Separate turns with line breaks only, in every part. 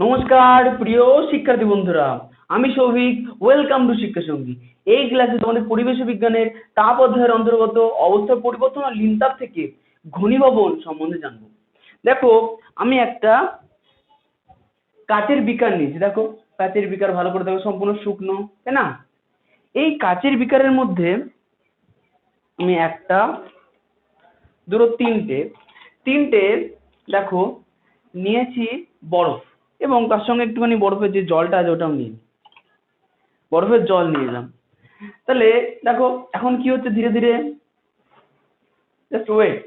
নমস্কার প্রিয় শিক্ষার্থী বন্ধুরা, আমি সৌভিক। ওয়েলকাম টু শিক্ষা সঙ্গী। এই ক্লাসে তোমাদের পরিবেশ বিজ্ঞানের তাপ অধ্যায়ের অন্তর্গত অবস্থার পরিবর্তন আর লিনতাপ থেকে ঘনীভবন সম্বন্ধে জানবো। দেখো, আমি একটা কাচের বিকার নিয়েছি। দেখো, কাচের বিকার ভালো করে দেখো, সম্পূর্ণ শুকনো, তাই না? এই কাচের বিকারের মধ্যে আমি একটা, দুটো, তিনটে দেখো নিয়েছি বরফ, এবং তার সঙ্গে একটুখানি বরফের যে জলটা আছে ওটাও নিয়ে বরফের জল নিয়ে এলাম। তাহলে দেখো এখন কি হচ্ছে, ধীরে ধীরে জাস্ট ওয়েট,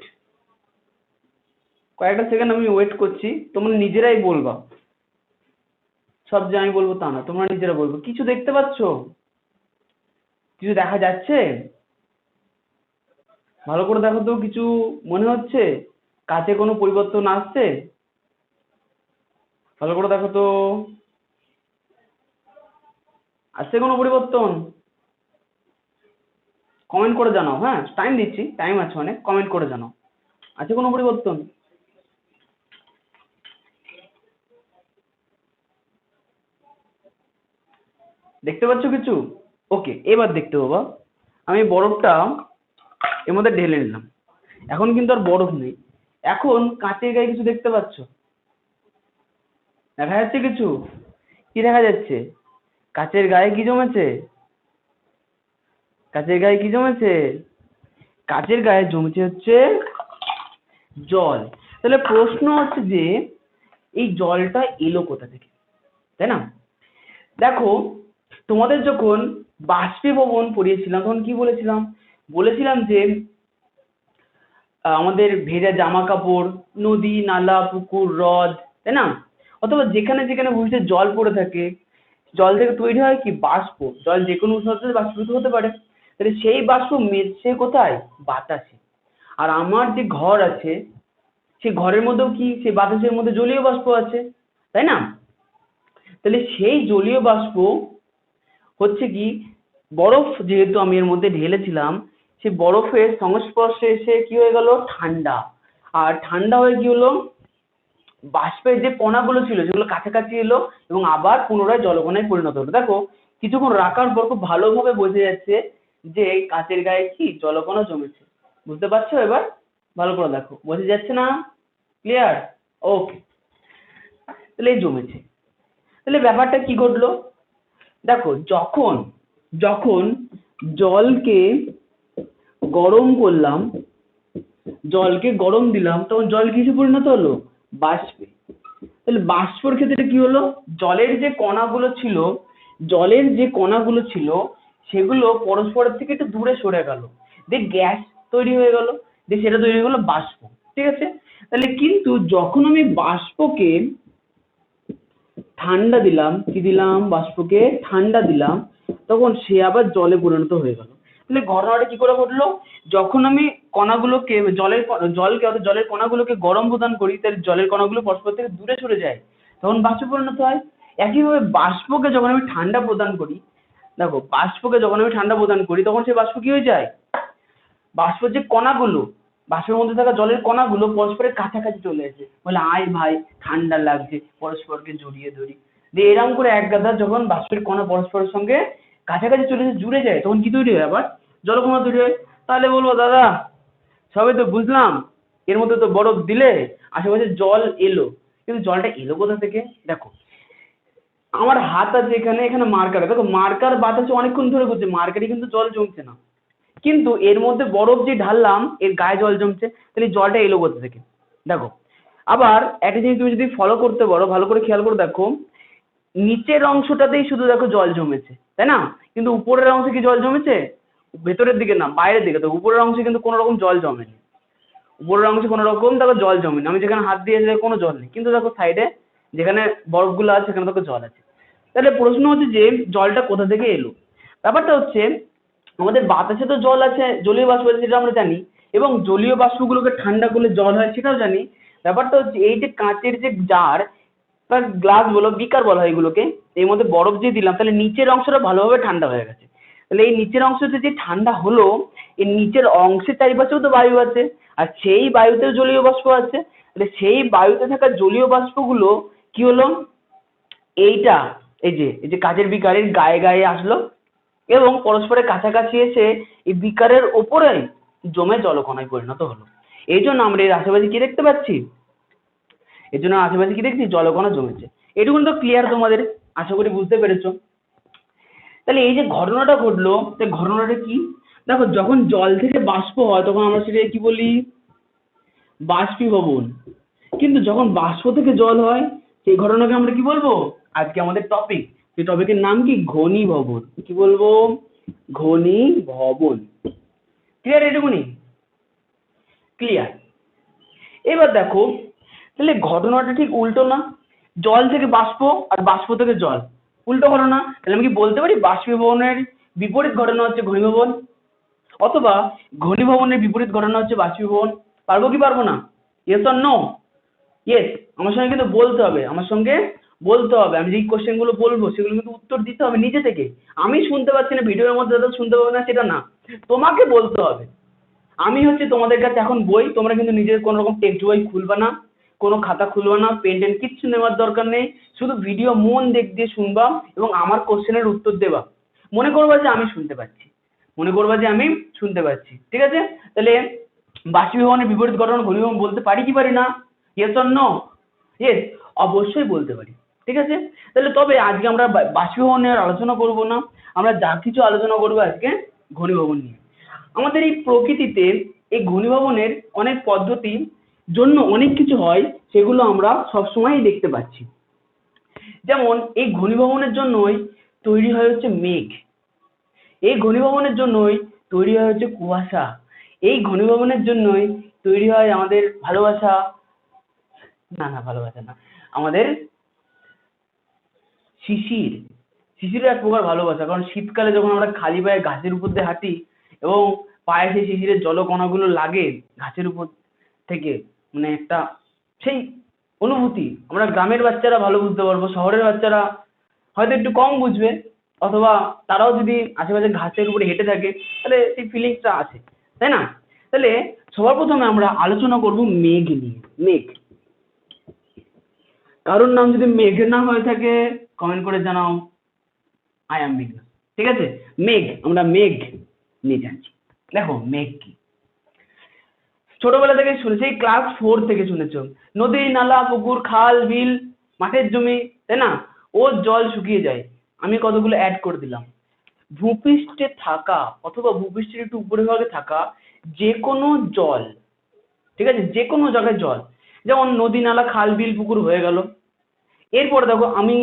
কয়েকটা সেকেন্ড আমি ওয়েট করছি। তোমরা নিজেরাই বলবা, সব যে আমি বলবো তা না, তোমরা নিজেরা বলবো। কিছু দেখতে পাচ্ছ? কিছু দেখা যাচ্ছে? ভালো করে দেখো তো, কিছু মনে হচ্ছে কাছে কোনো পরিবর্তন আসছে? ভালো করে দেখো তো, আসছে কোনো পরিবর্তন? কমেন্ট করে জানাও। হ্যাঁ, টাইম দিচ্ছি, টাইম আছে অনেক, কমেন্ট করে জানাও আছে কোনো পরিবর্তন। দেখতে পাচ্ছ কিছু? ওকে, এবার দেখতে পাবা। আমি বরফটা এর মধ্যে ঢেলে নিলাম। এখন কিন্তু আর বরফ নেই, এখন কাঁচের গায়ে কিছু দেখতে পাচ্ছ? দেখা যাচ্ছে কিছু? কি দেখা যাচ্ছে? কাঁচের গায়ে কি জমেছে? কাঁচের গায়ে কি জমেছে? কাঁচের গায়ে জমেছে হচ্ছে জল। তাহলে প্রশ্ন হচ্ছে যে এই জলটা এলো কোথা থেকে, তাই না? দেখো, তোমাদের যখন বাষ্পীভবন পড়িয়েছিলাম তখন কি বলেছিলাম? বলেছিলাম যে আমাদের ভেজা জামা কাপড়, নদী, নালা, পুকুর, হ্রদ, তাই না? অথবা যেখানে যেখানে ভূমিতে জল পড়ে থাকে, জল থেকে তৈরি হয় কি বাষ্প। জল যে কোনো উষ্ণতায় বাষ্পীভূত হতে পারে। তাহলে সেই বাষ্প মিশছে কোথায়? বাতাসে। আর আমার যে ঘর আছে, সেই ঘরের মধ্যেও কি সেই বাতাসের মধ্যে জলীয় বাষ্প আছে, তাই না? তাহলে সেই জলীয় বাষ্প হচ্ছে কি, বরফ যেহেতু আমি এর মধ্যে ঢেলেছিলাম, সেই বরফের সংস্পর্শে এসে কি হয়ে গেল? ঠান্ডা। আর ঠান্ডা হয়ে কি হলো? বাষ্পের যে কণাগুলো ছিল সেগুলো কাছাকাছি এলো এবং আবার পুনরায় জলকণায় পরিণত হলো। দেখো, কিছুক্ষণ রাখার পর খুব ভালোভাবে বোঝা যাচ্ছে যে কাচের গায়ে কি জলকণা জমেছে। বুঝতে পারছো এবার? ভালো করে দেখো, বোঝা যাচ্ছে না? ক্লিয়ার? ওকে। তাহলে এই জমেছে। তাহলে ব্যাপারটা কি ঘটলো? দেখো, যখন যখন জলকে গরম করলাম, জলকে গরম দিলাম, তখন জল কিসে পরিণত হলো? বাষ্পে। তাহলে বাষ্পর ক্ষেত্রে কি হলো? জলের যে কণাগুলো ছিল সেগুলো পরস্পরের থেকে একটু দূরে সরে গেল, দিয়ে গ্যাস তৈরি হয়ে গেল, দিয়ে সেটা তৈরি হয়ে গেলো বাষ্প। ঠিক আছে? তাহলে কিন্তু যখন আমি বাষ্পকে ঠান্ডা দিলাম, কি দিলাম? বাষ্পকে ঠান্ডা দিলাম, তখন সে আবার জলে পরিণত হয়ে গেল। তাহলে ঘটনাটা কি করে ঘটলো? যখন আমি কণাগুলোকে জলকে অর্থাৎ জলের কণাগুলোকে গরম প্রদান করি, তাহলে জলের কণাগুলো পরস্পর থেকে দূরে সরে যায়, তখন বাষ্পে পরিণত হয়। একইভাবে বাষ্পকে যখন আমি ঠান্ডা প্রদান করি, দেখো বাষ্পকে যখন আমি ঠান্ডা প্রদান করি তখন সেই বাষ্প কি হয়ে যায়? বাষ্পের যে কণাগুলো, বাষ্পের মধ্যে থাকা জলের কণাগুলো পরস্পরের কাছাকাছি চলে আসে, বলে আয় ভাই ঠান্ডা লাগছে, পরস্পরকে জড়িয়ে ধরি। দিয়ে এরকম করে এক গাদা যখন বাষ্পের কণা পরস্পরের সঙ্গে কাছাকাছি চলে এসে জুড়ে যায়, তখন কি তৈরি হয়? আবার জলকণা তৈরি হয়। তাহলে বলবো দাদা সবই তো বুঝলাম, এর মধ্যে তো বরফ দিলে আশেপাশে জল এলো, কিন্তু জলটা এলো কোথা থেকে? দেখো, আমার হাত আছে এখানে, এখানে মার্কার, দেখো মার্কার বাতাসে অনেকক্ষণ ধরে ঘুরছে, মার্কারে কিন্তু জল জমছে না, কিন্তু এর মধ্যে বরফ যে ঢাললাম এর গায়ে জল জমছে। তাহলে জলটা এলো কোথা থেকে? দেখো, আবার একটা জিনিস তুমি যদি ফলো করতে পারো, ভালো করে খেয়াল করে দেখো, নিচের অংশটাতেই শুধু দেখো জল জমেছে, তাই না? কিন্তু উপরের অংশে কি জল জমেছে? ভেতরের দিকে না, বাইরের দিকে। তো উপরের অংশে কিন্তু কোনো রকম জল জমেনি। উপরের অংশে কোনো রকম দেখো জল জমেনি। আমি যেখানে হাত দিয়ে কোনো জল নেই, কিন্তু দেখো সাইডে যেখানে বরফগুলো আছে সেখানে দেখো জল আছে। তাহলে প্রশ্ন হচ্ছে যে জলটা কোথা থেকে এলো? ব্যাপারটা হচ্ছে, আমাদের বাতাসে তো জল আছে, জলীয় বাষ্প আছে, সেটা আমরা জানি, এবং জলীয় বাষ্পগুলোকে ঠান্ডা করলে জল হয় সেটাও জানি। ব্যাপারটা হচ্ছে এই যে কাঁচের যে জার বা গ্লাস বলো, বিকার বলা হয় এগুলোকে, এর মধ্যে বরফ যে দিলাম, তাহলে নিচের অংশটা ভালোভাবে ঠান্ডা হয়ে গেছে। তাহলে এই নিচের অংশটা যে ঠান্ডা হলো, এই নিচের অংশের চারিপাশেও তো বায়ু আছে, আর সেই বায়ুতেও জলীয় বাষ্প আছে। তাহলে সেই বায়ুতে থাকা জলীয় বাষ্পগুলো কি হলো? এইটা এই যে কাচের বিকারের গায়ে গায়ে আসলো এবং পরস্পরের কাছাকাছি এসে এই বিকারের ওপরে জমে জলকণায় পরিণত হলো। এই জন্য আমরা এর আশেপাশে কি দেখতে পাচ্ছি? এর জন্য আশেপাশে কি দেখছি? জলকণা জমেছে। এটুকুন তো ক্লিয়ার তোমাদের, আশা করি বুঝতে পেরেছো। তাহলে এই যে ঘটনাটা ঘটলো, সেই ঘটনাটা কি? দেখো, যখন জল থেকে বাষ্প হয় তখন আমরা সেটাকে কি বলি? বাষ্পীভবন। কিন্তু যখন বাষ্প থেকে জল হয় সেই ঘটনাকে আমরা কি বলবো? আজকে আমাদের টপিক, সেই টপিকের নাম কি? ঘনীভবন। কি বলবো? ঘনীভবন। ক্লিয়ার এটুকুনি? ক্লিয়ার। এবার দেখো, তাহলে ঘটনাটা ঠিক উল্টো না? জল থেকে বাষ্প আর বাষ্প থেকে জল, উল্টো ঘটনা। তাহলে আমি কি বলতে পারি বাষ্পীভবনের বিপরীত ঘটনা হচ্ছে ঘনীভবন, অথবা ঘনীভবনের বিপরীত ঘটনা হচ্ছে বাষ্পীভবন? পারবো কি পারবো না? Yes or no? ইয়েস। আমার সঙ্গে কিন্তু বলতে হবে, আমার সঙ্গে বলতে হবে। আমি যে কোশ্চেন গুলো বলবো সেগুলো কিন্তু উত্তর দিতে হবে নিজে থেকে। আমি শুনতে পাচ্ছি না, ভিডিওর মধ্যে তো শুনতে পাবো না সেটা না, তোমাকে বলতে হবে। আমি হচ্ছে তোমাদের কাছে এখন বই, তোমরা কিন্তু নিজের কোনো রকম টেক্সট বই খুলবা না, কোনো খাতা খুলবা না, পেন টেন কিচ্ছু নেওয়ার দরকার নেই। শুধু ভিডিও মন দিয়ে শুনবা এবং আমার কোশ্চেনের উত্তর দেবা। মনে করবা যে আমি শুনতে পাচ্ছি, মনে করবা যে আমি শুনতে পাচ্ছি। ঠিক আছে? তাহলে বাষ্পীভবনের বিপরীত ঘটনা ঘনীভবন বলতে পারি কি পারি না? Yes or no? ইয়েস, অবশ্যই বলতে পারি। ঠিক আছে? তাহলে তবে আজকে আমরা বাষ্পীভবন নিয়ে আর আলোচনা করবো না, আমরা যা কিছু আলোচনা করবো আজকে ঘনীভবন নিয়ে। আমাদের এই প্রকৃতিতে এই ঘনীভবনের অনেক পদ্ধতির জন্য অনেক কিছু হয়, সেগুলো আমরা সবসময়ই দেখতে পাচ্ছি। যেমন এই ঘনীভবনের জন্যই তৈরি হয় হচ্ছে মেঘ, এই ঘনীভবনের জন্যই তৈরি হয় হচ্ছে কুয়াশা, এই ঘনীভবনের জন্যই তৈরি হয় আমাদের ভালোবাসা, না ভালোবাসা না, আমাদের শিশির। শিশিরের এক প্রকার ভালোবাসা, কারণ শীতকালে যখন আমরা খালি পায়ে ঘাসের উপর দিয়ে হাঁটি এবং পায়ে সেই শিশিরের জলকণাগুলো লাগে ঘাসের উপর থেকে, মানে একটা সেই অনুভূতি আমরা গ্রামের বাচ্চারা ভালো বুঝতে পারবো, শহরের বাচ্চারা হয়তো একটু কম বুঝবে, অথবা তারাও যদি আশেপাশে ঘাসের উপরে হেঁটে থাকে তাহলে সেই ফিলিংসটা আছে, তাই না? তাহলে সবার প্রথমে আমরা আলোচনা করব মেঘ নিয়ে। মেঘ, কারোর নাম যদি মেঘ না হয়ে থাকে কমেন্ট করে জানাও আই এম মেঘ। ঠিক আছে? মেঘ, আমরা মেঘ নিয়ে যাচ্ছি। দেখো মেঘ কি, ছোটবেলা থেকে শুনেছি, এই ক্লাস 4 থেকে শুনেছো, নদী নালা পুকুর খাল বিল মাঠের জমি, তাই না, ওর জল শুকিয়ে যায়। আমি কতগুলো অ্যাড করে দিলাম। ভূপৃষ্ঠে থাকা অথবা ভূপৃষ্ঠের একটু উপরে ভাগে থাকা যে কোনো জল, ঠিক আছে, যে কোনো জায়গায় জল, যেমন নদী নালা খাল বিল পুকুর হয়ে গেল। এরপরে দেখো আমি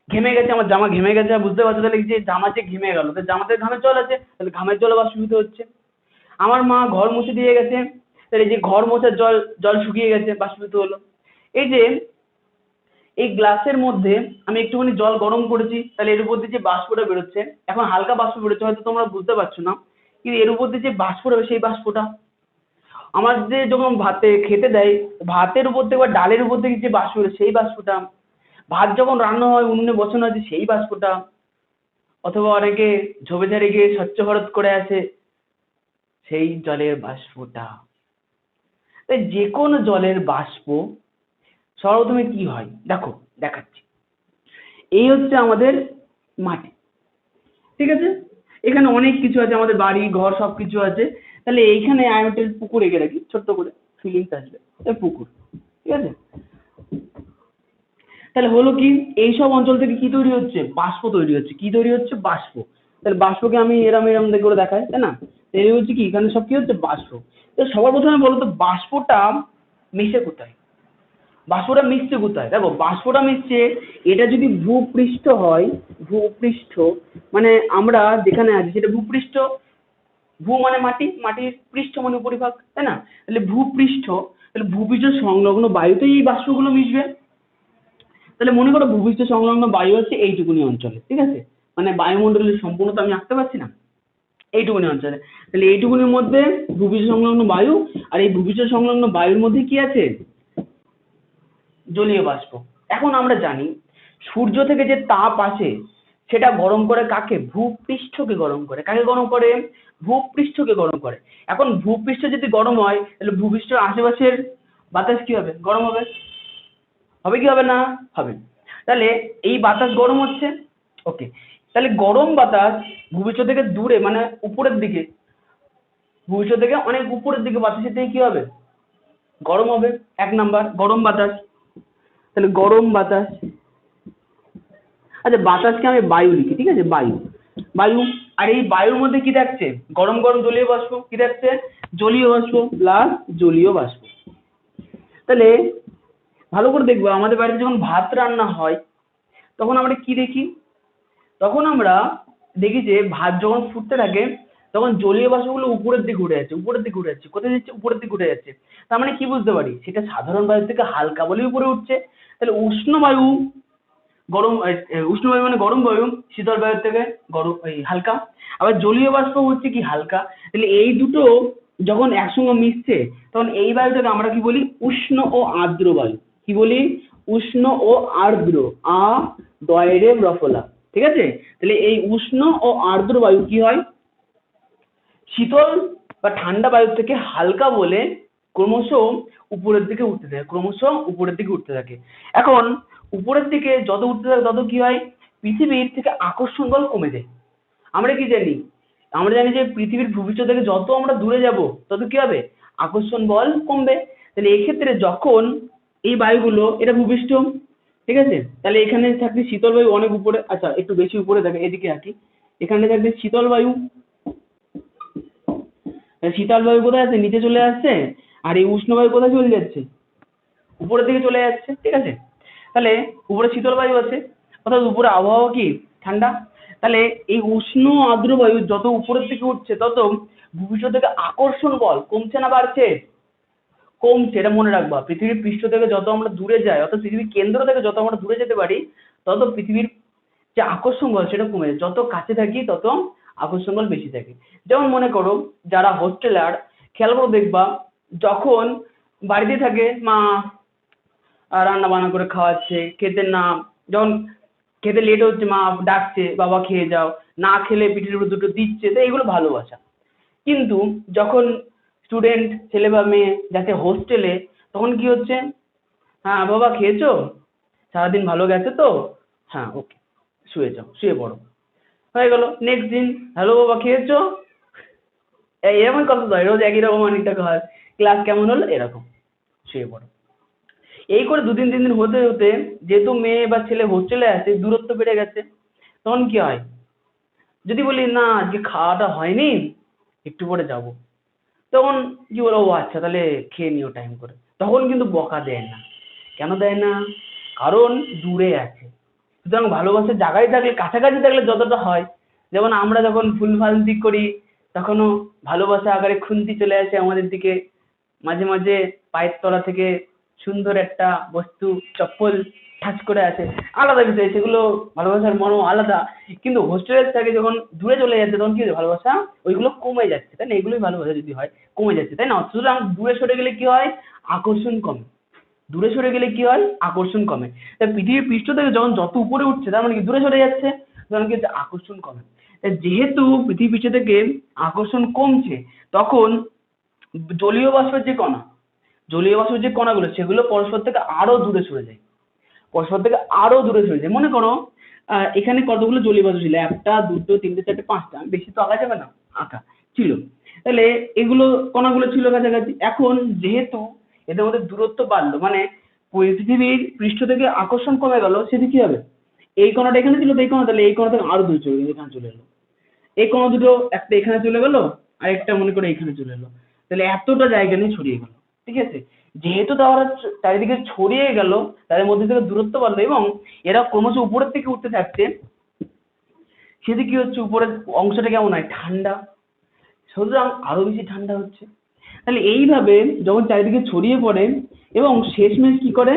ঘেমে গেছে, আমার জামা ঘেমে গেছে, বুঝতে পারছো? তাহলে যে জামা যে ঘেমে গেল, তো জামাতে ঘামের জল আছে, তাহলে ঘামের জল বাষ্পীভূত হচ্ছে। আমার মা ঘর মুছে দিয়ে গেছে, তাহলে এই যে ঘর মোছার জল, জল শুকিয়ে গেছে, বাষ্পীভূত হলো। এই যে এই গ্লাসের মধ্যে আমি একটুখানি জল গরম করেছি, তাহলে এর উপর দিয়ে যে বাষ্পটা বেরোচ্ছে, এখন হালকা বাষ্প বেরোচ্ছে, হয়তো তোমরা বুঝতে পারছো না, কিন্তু এর উপর দিয়ে যে বাষ্পটা, সেই বাষ্পটা আমার যে যখন ভাতে খেতে দেয়, ভাতের উপর থেকে বা ডালের উপর থেকে যে বাষ্প বেরোয় সেই বাষ্পটা, ভাত যখন রান্না হয় উনুনে বসানো আছে সেই বাষ্পটা, অথবা অনেকে ঝোপঝাড়ে গিয়ে স্বচ্ছ ভারত করে আসে সেই জলের বাষ্পটা। তাই যে কোনো জলের বাষ্প সর্বপ্রথমে কি হয় দেখো, দেখাচ্ছি। এই হচ্ছে আমাদের মাটি, ঠিক আছে? এখানে অনেক কিছু আছে, আমাদের বাড়ি ঘর সব কিছু আছে। তাহলে এইখানে আমি একটা পুকুর এঁকে রাখি ছোট্ট করে, ফিলিংস আসবে, পুকুর, ঠিক আছে? তাহলে হলো কি, এইসব অঞ্চল থেকে কি তৈরি হচ্ছে? বাষ্প তৈরি হচ্ছে। কি তৈরি হচ্ছে? বাষ্প। তাহলে বাষ্পকে আমি এরম এরম করে দেখাই, তাই না? এই হচ্ছে কি, এখানে সব কি হচ্ছে? বাষ্প। তো সবার প্রথমে বলো তো বাষ্পটা মিশে কোথায়? বাষ্পটা মিশছে কোথায়? দেখো বাষ্পটা মিশছে, এটা যদি ভূপৃষ্ঠ হয়, ভূপৃষ্ঠ মানে আমরা যেখানে আছি সেটা ভূপৃষ্ঠ, ভূ মানে মাটি, মাটির পৃষ্ঠ মানে উপরিভাগ, তাই না? তাহলে ভূপৃষ্ঠ, তাহলে ভূপৃষ্ঠ সংলগ্ন বায়ুতেই এই বাষ্পগুলো মিশবে। তাহলে মনে করো ভূপৃষ্ঠ সংলগ্ন বায়ু হচ্ছে এইটুকুনি অঞ্চলে, ঠিক আছে? মানে বায়ুমণ্ডলের সম্পূর্ণ তো আমি আঁকতে পারছি না, এইটুকুনি অঞ্চলে। তাহলে এইটুকুনির মধ্যে ভূপৃষ্ঠ সংলগ্ন বায়ু, আর এই ভূপৃষ্ঠ সংলগ্ন বায়ুর মধ্যে কি আছে? জলীয় বাষ্প। এখন আমরা জানি সূর্য থেকে যে তাপ আসে সেটা গরম করে কাকে? ভূপৃষ্ঠকে গরম করে। কাকে গরম করে? ভূপৃষ্ঠকে গরম করে। এখন ভূপৃষ্ঠ যদি গরম হয় তাহলে ভূপৃষ্ঠের আশেপাশের বাতাস কি হবে? গরম হবে। হবে কি হবে না? হবে। তাহলে এই বাতাস গরম হচ্ছে, ওকে, তাহলে গরম বাতাস ভূপৃষ্ঠ থেকে দূরে মানে উপরের দিকে, ভূপৃষ্ঠ থেকে অনেক উপরের দিকে বাতাসের থেকে কি হবে, গরম হবে। এক নাম্বার গরম বাতাস, তাহলে গরম বাতাস। আচ্ছা বাতাসকে আমি বায়ু লিখি, ঠিক আছে, বায়ু, বায়ু। আর এই বায়ুর মধ্যে কি থাকছে, গরম গরম জলীয় বাষ্প, কি থাকছে, জলীয় বাষ্প প্লাস জলীয় বাষ্প। তাহলে ভালো করে দেখবো, আমাদের বাড়িতে যখন ভাত রান্না হয় তখন আমরা কি দেখি, তখন আমরা দেখি যে ভাত যখন ফুটতে থাকে তখন জলীয় বাষ্পগুলো উপরের দিকে উঠে যাচ্ছে, উপরের দিকে উঠে যাচ্ছে, কোথায় যাচ্ছে, উপরের দিকে উঠে যাচ্ছে। তার মানে কি বুঝতে পারি, সেটা সাধারণ বায়ু থেকে হালকা বলেই উপরে উঠছে। তাহলে উষ্ণ বায়ু, গরম উষ্ণ বায়ু মানে গরম বায়ু, শীতল বায়ুর থেকে গরম হালকা। আবার জলীয় বাষ্প হচ্ছে কি হালকা। তাহলে এই দুটো যখন একসঙ্গে মিশছে তখন এই বায়ুটাকে আমরা কি বলি, উষ্ণ ও আর্দ্র বায়ু। কি বলি, উষ্ণ ও আর্দ্র, আ দয়রে রফলা, ঠিক আছে। তাহলে এই উষ্ণ ও আর্দ্র বায়ু কি হয়, শীতল বা ঠান্ডা বায়ুর থেকে হালকা বলে ক্রমশ উপরের দিকে উঠতে থাকে, ক্রমশ উপরের দিকে উঠতে থাকে। এখন উপরের দিকে যত উঠতে থাকে তত কি হয়, পৃথিবীর থেকে আকর্ষণ বল কমে যায়। আমরা কি জানি, আমরা জানি যে পৃথিবীর ভূপৃষ্ঠ থেকে যত আমরা দূরে যাব তত কি হবে, আকর্ষণ বল কমবে। তাহলে এক্ষেত্রে যখন এই বায়ুগুলো, এটা ভূপৃষ্ঠ, ঠিক আছে, তাহলে এখানে থাকবে শীতল বায়ু অনেক উপরে, আচ্ছা একটু বেশি উপরে থাকে, এদিকে আঁকি, এখানে থাকবে শীতল বায়ু, শীতল বায়ু কোথায় আছে, নিচে চলে আসছে। আর এই উষ্ণ বায়ু কোথায় চলে যাচ্ছে, উপরের দিকে চলে যাচ্ছে, ঠিক আছে। তাহলে উপরে শীতল বায়ু আছে, অর্থাৎ উপরে আবহাওয়া কি ঠান্ডা। তাহলে এই উষ্ণ আর্দ্র বায়ু যত উপরের দিকে উঠছে তত ভূপৃষ্ঠ থেকে আকর্ষণ বল কমছে না বাড়ছে, কমছে। এটা মনে রাখবা, পৃথিবীর পৃষ্ঠ থেকে যত আমরা দূরে যাই, অর্থাৎ পৃথিবীর কেন্দ্র থেকে যত আমরা দূরে যেতে পারি তত পৃথিবীর যে আকর্ষণ বল সেটা কমে যায়, যত কাছে থাকি তত আকর্ষণ বল বেশি থাকে। যেমন মনে করো যারা হোস্টেলার, খেয়াল করে দেখবা, যখন বাড়িতে থাকে মা রান্না বান্না করে খাওয়াচ্ছে, খেতে না, যখন খেতে লেট হচ্ছে মা ডাকছে বাবা খেয়ে যাও, না খেলে পিঠের উপর দুটো দিচ্ছে, তো এগুলো ভালোবাসা। কিন্তু যখন স্টুডেন্ট ছেলে বা মেয়ে যাতে হোস্টেলে, তখন কি হচ্ছে, হ্যাঁ বাবা খেয়েছো, সারাদিন ভালো গেছে তো, হ্যাঁ ওকে, শুয়ে যাও, শুয়ে পড়ো, হয়ে গেল। নেক্সট দিন, হ্যালো বাবা খেয়েছো, এরকম কথা তো হয়, রোজ একই রকম অনেকটা হয়, ক্লাস কেমন হলো এরকম, শুয়ে পড়ো। এই করে দুদিন তিন দিন হতে হতে যেহেতু মেয়ে বা ছেলে হোস্টেলে আছে, দূরত্ব বেড়ে গেছে, তখন কি হয়, যদি বলি না আজকে খাওয়াটা হয়নি, একটু পরে যাব, তখন কি বলো, ও আচ্ছা তাহলে খেয়ে নিও টাইম করে, তখন কিন্তু বকা দেয় না। কেন দেয় না, কারণ দূরে আছে। সুতরাং ভালোবাসার জায়গায় থাকলে, কাছাকাছি থাকলে যতটা হয়, যেমন আমরা যখন ভুলভান্তি করি তখনও ভালোবাসা আকারে খুন্তি চলে আসে আমাদের দিকে, মাঝে মাঝে পায়ের তলা থেকে সুন্দর একটা বস্তু চপ্পল ঠাস করে আসে, আলাদা বিষয় সেগুলো, ভালোবাসার মর্ম আলাদা। কিন্তু হোস্টেলের থেকে যখন দূরে চলে যাচ্ছে তখন কি হচ্ছে, ভালোবাসা ওইগুলো কমে যাচ্ছে, তাই না, এগুলোই ভালোবাসা যদি হয় কমে যাচ্ছে, তাই না। সুতরাং দূরে সরে গেলে কি হয়, আকর্ষণ কমে, দূরে সরে গেলে কি হয়, আকর্ষণ কমে। তাই পৃথিবীর পৃষ্ঠ থেকে যখন যত উপরে উঠছে তার মানে কি দূরে সরে যাচ্ছে, তখন কি হচ্ছে, আকর্ষণ কমে। তাই যেহেতু পৃথিবীর পৃষ্ঠ থেকে আকর্ষণ কমছে, তখন জলীয় বাষ্পের যে কণা, জলীয় বাষ্পের যে কণাগুলো সেগুলো পরস্পর থেকে আরো দূরে সরে যায়, পরস্পর থেকে আরো দূরে সরে যায়। মনে করো এখানে কতগুলো জলীয় বাষ্প ছিল, একটা দুটো তিনটে চারটে পাঁচটা, বেশি তো আঁকা যাবে না, আঁকা ছিল। তাহলে এগুলো কণাগুলো ছিল কাছাকাছি, এখন যেহেতু এদের মধ্যে দূরত্ব বাড়লো, মানে পৃথিবীর পৃষ্ঠ থেকে আকর্ষণ কমে গেল, সেটি কি হবে, এই কণাটা এখানে ছিল তো এই কণা, তাহলে এই কণা থেকে আরো দূরে চলে গেলো, এখানে চলে এলো। এই কণা দুটো, একটা এখানে চলে গেল আর একটা মনে করে এখানে চলে এলো, তাহলে এতটা জায়গা নিয়ে ছড়িয়ে গেল, ঠিক আছে। যেহেতু তারা চারিদিকে ছড়িয়ে গেল, তাদের মধ্যে থেকে দূরত্ব বাড়লো এবং এরা ক্রমশ উপরের দিকে উঠতে থাকছে, সেটি কি হচ্ছে, উপরের অংশটা কেমন হয়, ঠান্ডা, সুতরাং আরো বেশি ঠান্ডা হচ্ছে। তাহলে এইভাবে যখন চারিদিকে ছড়িয়ে পড়ে এবং শেষমেশ কি করে,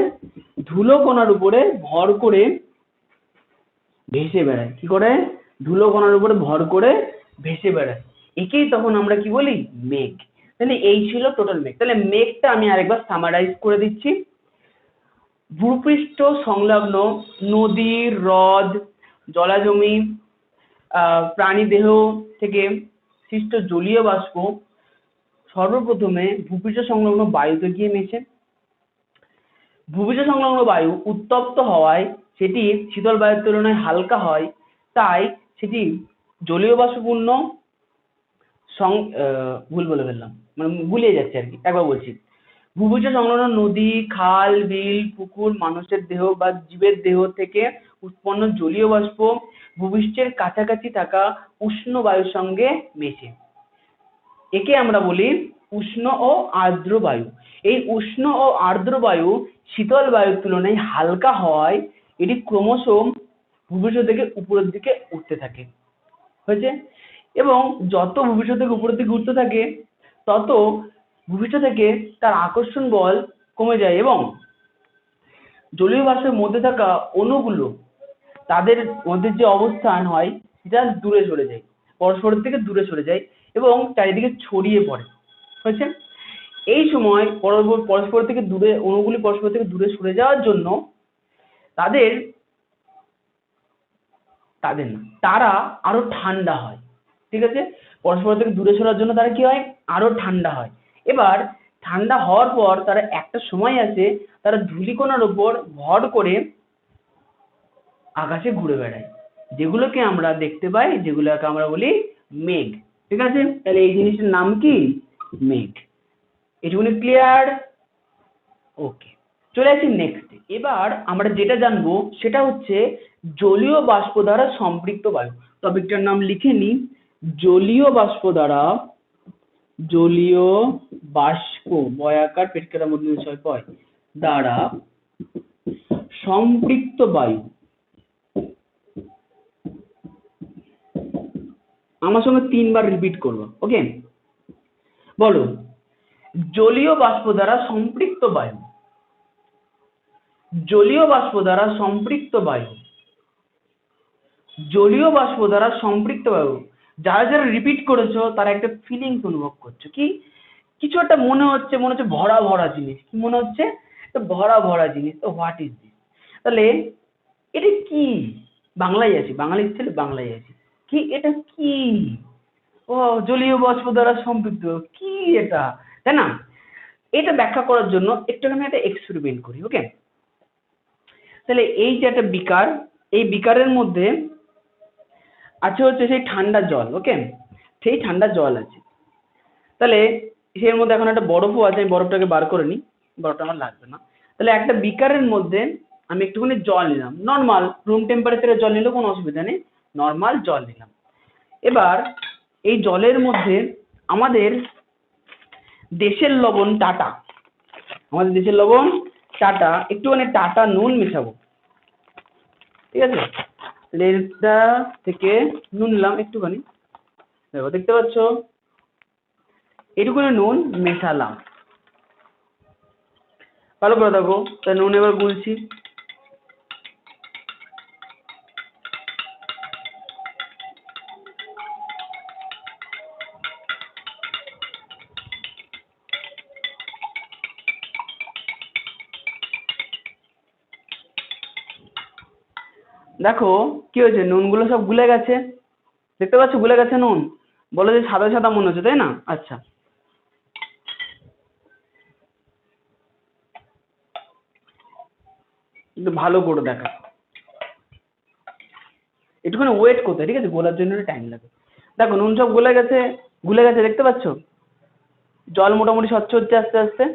ধুলো কণার উপরে ভর করে ভেসে বেড়ায়, কি করে, ধুলো কণার উপরে ভর করে ভেসে বেড়ায়, একেই তখন আমরা কি বলি, মেঘ। তাহলে এই ছিল টোটাল মেঘ। তাহলে মেঘটা আমি আরেকবার সামারাইজ করে দিচ্ছি। ভূপৃষ্ঠ সংলগ্ন নদী, হ্রদ, জলাজমি, প্রাণীদেহ থেকে সৃষ্ট জলীয় বাষ্প সর্বপ্রথমে ভূপৃষ্ঠ সংলগ্ন বায়ুতে গিয়ে মেশে। ভূপৃষ্ঠ সংলগ্ন বায়ু উত্তপ্ত হওয়ায় সেটি শীতল বায়ুর তুলনায় হালকা হয়, তাই সেটি জলীয় বাষ্পপূর্ণ ভুল বলে ফেললাম, মানে গুলিয়ে যাচ্ছে আর কি, একবার বলছি। ভূপৃষ্ঠ সংলগ্ন নদী, খাল, বিল, পুকুর, মানুষের দেহ বা জীবের দেহ থেকে উৎপন্ন জলীয় বাষ্প ভূপৃষ্ঠের কাছাকাছি থাকা উষ্ণ বায়ুর সঙ্গে মেশে, একে আমরা বলি উষ্ণ ও আর্দ্র বায়ু। এই উষ্ণ ও আর্দ্র বায়ু শীতল বায়ুর তুলনায় হালকা হওয়ায় এটি ক্রমশ ভূপৃষ্ঠ থেকে উপরের দিকে উঠতে থাকে, হয়েছে? এবং যত ভূপৃষ্ঠ থেকে উপরের দিকে উঠতে থাকে তত ভূপৃষ্ঠ থেকে তার আকর্ষণ বল কমে যায় এবং জলীয় বাষ্পের মধ্যে থাকা অণুগুলো তাদের মধ্যে যে অবস্থান হয় সেটা দূরে সরে যায়, পরস্পরের থেকে দূরে সরে যায় এবং চারিদিকে ছড়িয়ে পড়ে, হয়েছে? এই সময় পরস্পর থেকে দূরে অণুগুলি পরস্পর থেকে দূরে সরে যাওয়ার জন্য তাদের তাদের না তারা আরো ঠান্ডা হয়, ঠিক আছে? পরস্পর থেকে দূরে সরার জন্য তারা কি হয়, আরো ঠান্ডা হয়। এবার ঠান্ডা হওয়ার পর তারা একটা সময় আছে তারা ধূলিকণার উপর ভর করে আকাশে ঘুরে বেড়ায়, যেগুলোকে আমরা দেখতে পাই, যেগুলোকে আমরা বলি মেঘ, ঠিক আছে? তাহলে এই জিনিসটার নাম কি, মেঘ। এটুকুনি ক্লিয়ার? ওকে, চলে আসি নেক্সট। এবার আমরা যেটা জানবো সেটা হচ্ছে জলীয় বাষ্প দ্বারা সম্পৃক্ত বায়ু। টপিকটার নাম লিখে নি, জলীয় বাষ্প দ্বারা, জলীয় বাষ্প বয়াকার পেটকাটা মধ্যে ছয় পয় দ্বারা সম্পৃক্ত বায়ু। আমার সঙ্গে 3 বার রিপিট করবো, ওকে? বলো, জলীয় বাষ্প দ্বারা সম্পৃক্ত বায়ু, জলীয় বাষ্প দ্বারা সম্পৃক্ত বায়ু, জলীয় বাষ্প দ্বারা সম্পৃক্ত বায়ু। যারা যারা রিপিট করেছো তারা একটা ফিলিংস অনুভব করছো, কি কিছু একটা মনে হচ্ছে, ভরা ভরা জিনিস। কি মনে হচ্ছে? ভরা ভরা জিনিস। তো হোয়াট ইজ দিস? তাহলে এটা কি? বাংলায় আছি, বাঙালির ছেলে বাংলায় আছি। কি এটা কি? ও, জলীয় বাষ্প দ্বারা সম্পৃক্ত, কি এটা, তাই না? এটা ব্যাখ্যা করার জন্য একটুখানি একটা এক্সপেরিমেন্ট করি, ওকে? তাহলে এই যে একটা বিকার, এই বিকারের মধ্যে আছে হচ্ছে সেই ঠান্ডা জল, ওকে? সেই ঠান্ডা জল আছে। তাহলে এর মধ্যে এখন একটা বরফও আছে, আমি বরফটাকে বার করে নিই, বরফটা আমার লাগবে না। তাহলে একটা বিকারের মধ্যে আমি একটুখানি জল নিলাম, নর্মাল রুম টেম্পারেচারের জল নিলেও কোনো অসুবিধা নেই, নর্মাল জল নিলাম। এবার এই জলের মধ্যে আমাদের দেশের লবণ টাটা, আমাদের দেশের লবণ টাটা, একটুখানি টাটা নুন মেশাবো, ঠিক আছে? তাহলে এটা থেকে নুন নিলাম একটুখানি, দেখো দেখতে পাচ্ছ, এটুকুনি নুন মেশালাম, ভালো করে দেখো। তা নুন এবার গুলছি, দেখো কি হয়েছে, নুনগুলো সব গুলে গেছে, দেখতে পাচ্ছ গুলে গেছে নুন। বলো যে সাদা সাদা মনে হচ্ছে, তাই না? আচ্ছা, একটু ভালো করে দেখা, একটুখানি ওয়েট করতে, ঠিক আছে? গোলার জন্য টাইম লাগে। দেখো নুন সব গলে গেছে, গুলে গেছে, দেখতে পাচ্ছ? জল মোটামুটি স্বচ্ছ হচ্ছে আস্তে আস্তে।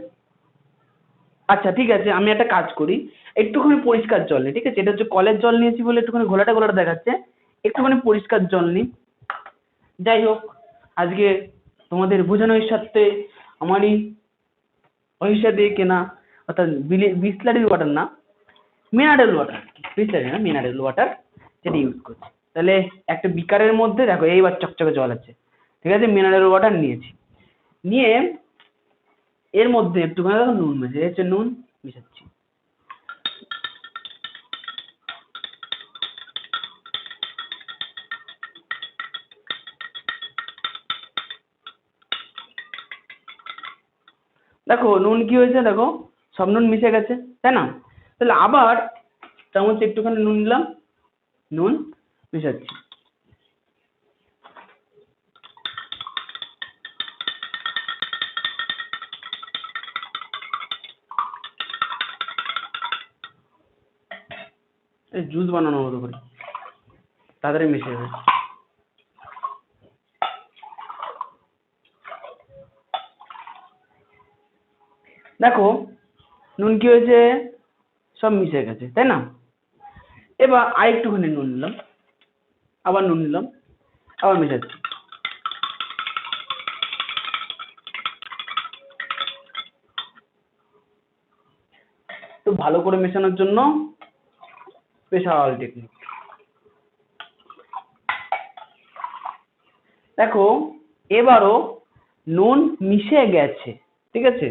আচ্ছা ঠিক আছে, আমি একটা কাজ করি, একটুখানি পরিষ্কার জল নিই, ঠিক আছে? এটা হচ্ছে কলের জল নিয়েছি বলে একটুখানি ঘোলাটা ঘোলাটা দেখাচ্ছে, একটুখানি পরিষ্কার জল নিই। যাই হোক, আজকে তোমাদের বোঝানোর স্বার্থে আমারই পয়সা দিয়ে কেনা, অর্থাৎ বিসলারি ওয়াটার না, মিনারেল ওয়াটার, বিসলারি না মিনারেল ওয়াটার, সেটা ইউজ করছি। তাহলে একটা বিকারের মধ্যে দেখো এইবার চকচকে জল আছে, ঠিক আছে? মিনারেল ওয়াটার নিয়েছি, নিয়ে এর মধ্যে একটুখানি দেখো নুন মেশাচ্ছি, এই হচ্ছে নুন মেশাচ্ছি। দেখো নুন কি হয়েছে, দেখো সব নুন মিশে গেছে, তাই না? তাহলে আবার চামচ একটুখানি নুন নিলাম, নুন মেশাচ্ছি। জুস বানানোর মতো করে তাড়াতাড়ি মিশে যাবে। দেখো নুন কি হয়েছে, সব মিশে গেছে, তাই না? এবার আরেকটুখানি নুন নিলাম, আবার নুন নিলাম, আবার মেশাচ্ছি। তো ভালো করে মেশানোর জন্য স্পেশাল টেকনিক। দেখো এবারও নুন মিশে গেছে, ঠিক আছে?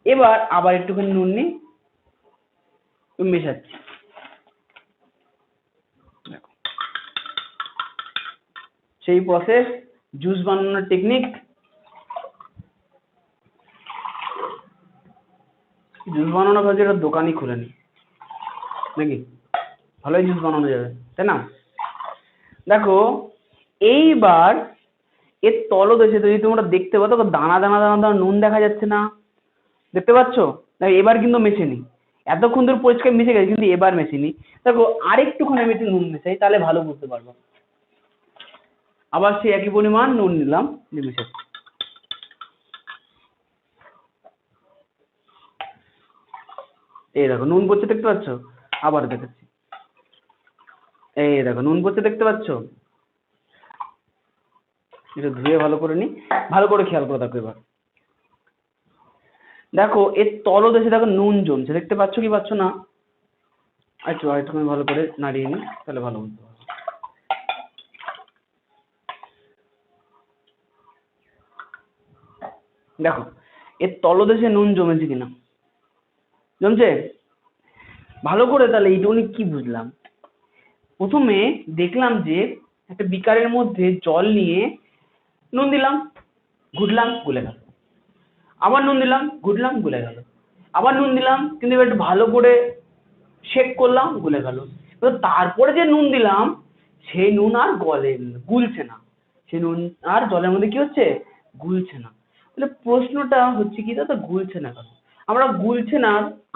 এবার আবার একটুখানি নুন নিই, মেশাচ্ছি। দেখো সেই প্রসেস, জুস বানানোর টেকনিক। জুস বানানোর কাজে একটা দোকানই খুলে নি নাকি, ভালোই জুস বানানো যাবে, তাই না? দেখো এইবার এর তলদেশে যদি তোমরা দেখতে পাচ্ছ দানা দানা দানা দানা নুন দেখা যাচ্ছে না, দেখতে পাচ্ছ? দেখো এবার কিন্তু মেশেনি, এতক্ষণ ধরে পরিষ্কার মিশে গেছে কিন্তু এবার মেশেনি। দেখো আরেকটুখানি আমি একটু নুন মেশাই, তাহলে ভালো বুঝতে পারবো। আবার সেই একই পরিমাণ নুন নিলাম, মেশাচ্ছি। এই দেখো নুন পড়ছে, দেখতে পাচ্ছ? আবার দেখাচ্ছি, এই দেখো নুন পড়ছে, দেখতে পাচ্ছ? এটা ধুয়ে ভালো করে নি, ভালো করে খেয়াল করে দেখো। এবার দেখো এর তলদেশে দেখো নুন জমছে, দেখতে পাচ্ছ কি পাচ্ছ না? আরেকটু ভালো করে নাড়িয়ে নি, তাহলে ভালো বুঝতে পারবো। দেখো এর তলদেশে নুন জমেছে কিনা, জমছে? ভালো করে তাহলে এইটুকুনি কি বুঝলাম? প্রথমে দেখলাম যে একটা বিকারের মধ্যে জল নিয়ে নুন দিলাম, ঘুটলাম, গুলে গেল। আবার নুন দিলাম, ঘুটলাম, গুলে গেল। আবার নুন দিলাম, কিন্তু এবার একটু ভালো করে শেক করলাম, গুলে গেল। এবার তারপরে যে নুন দিলাম সেই নুন আর গুলছে না, সেই নুন আর জলের মধ্যে কি হচ্ছে, গুলছে না। তাহলে প্রশ্নটা হচ্ছে কি, দাদা গুলছে না কেন? আমরা গুলছে না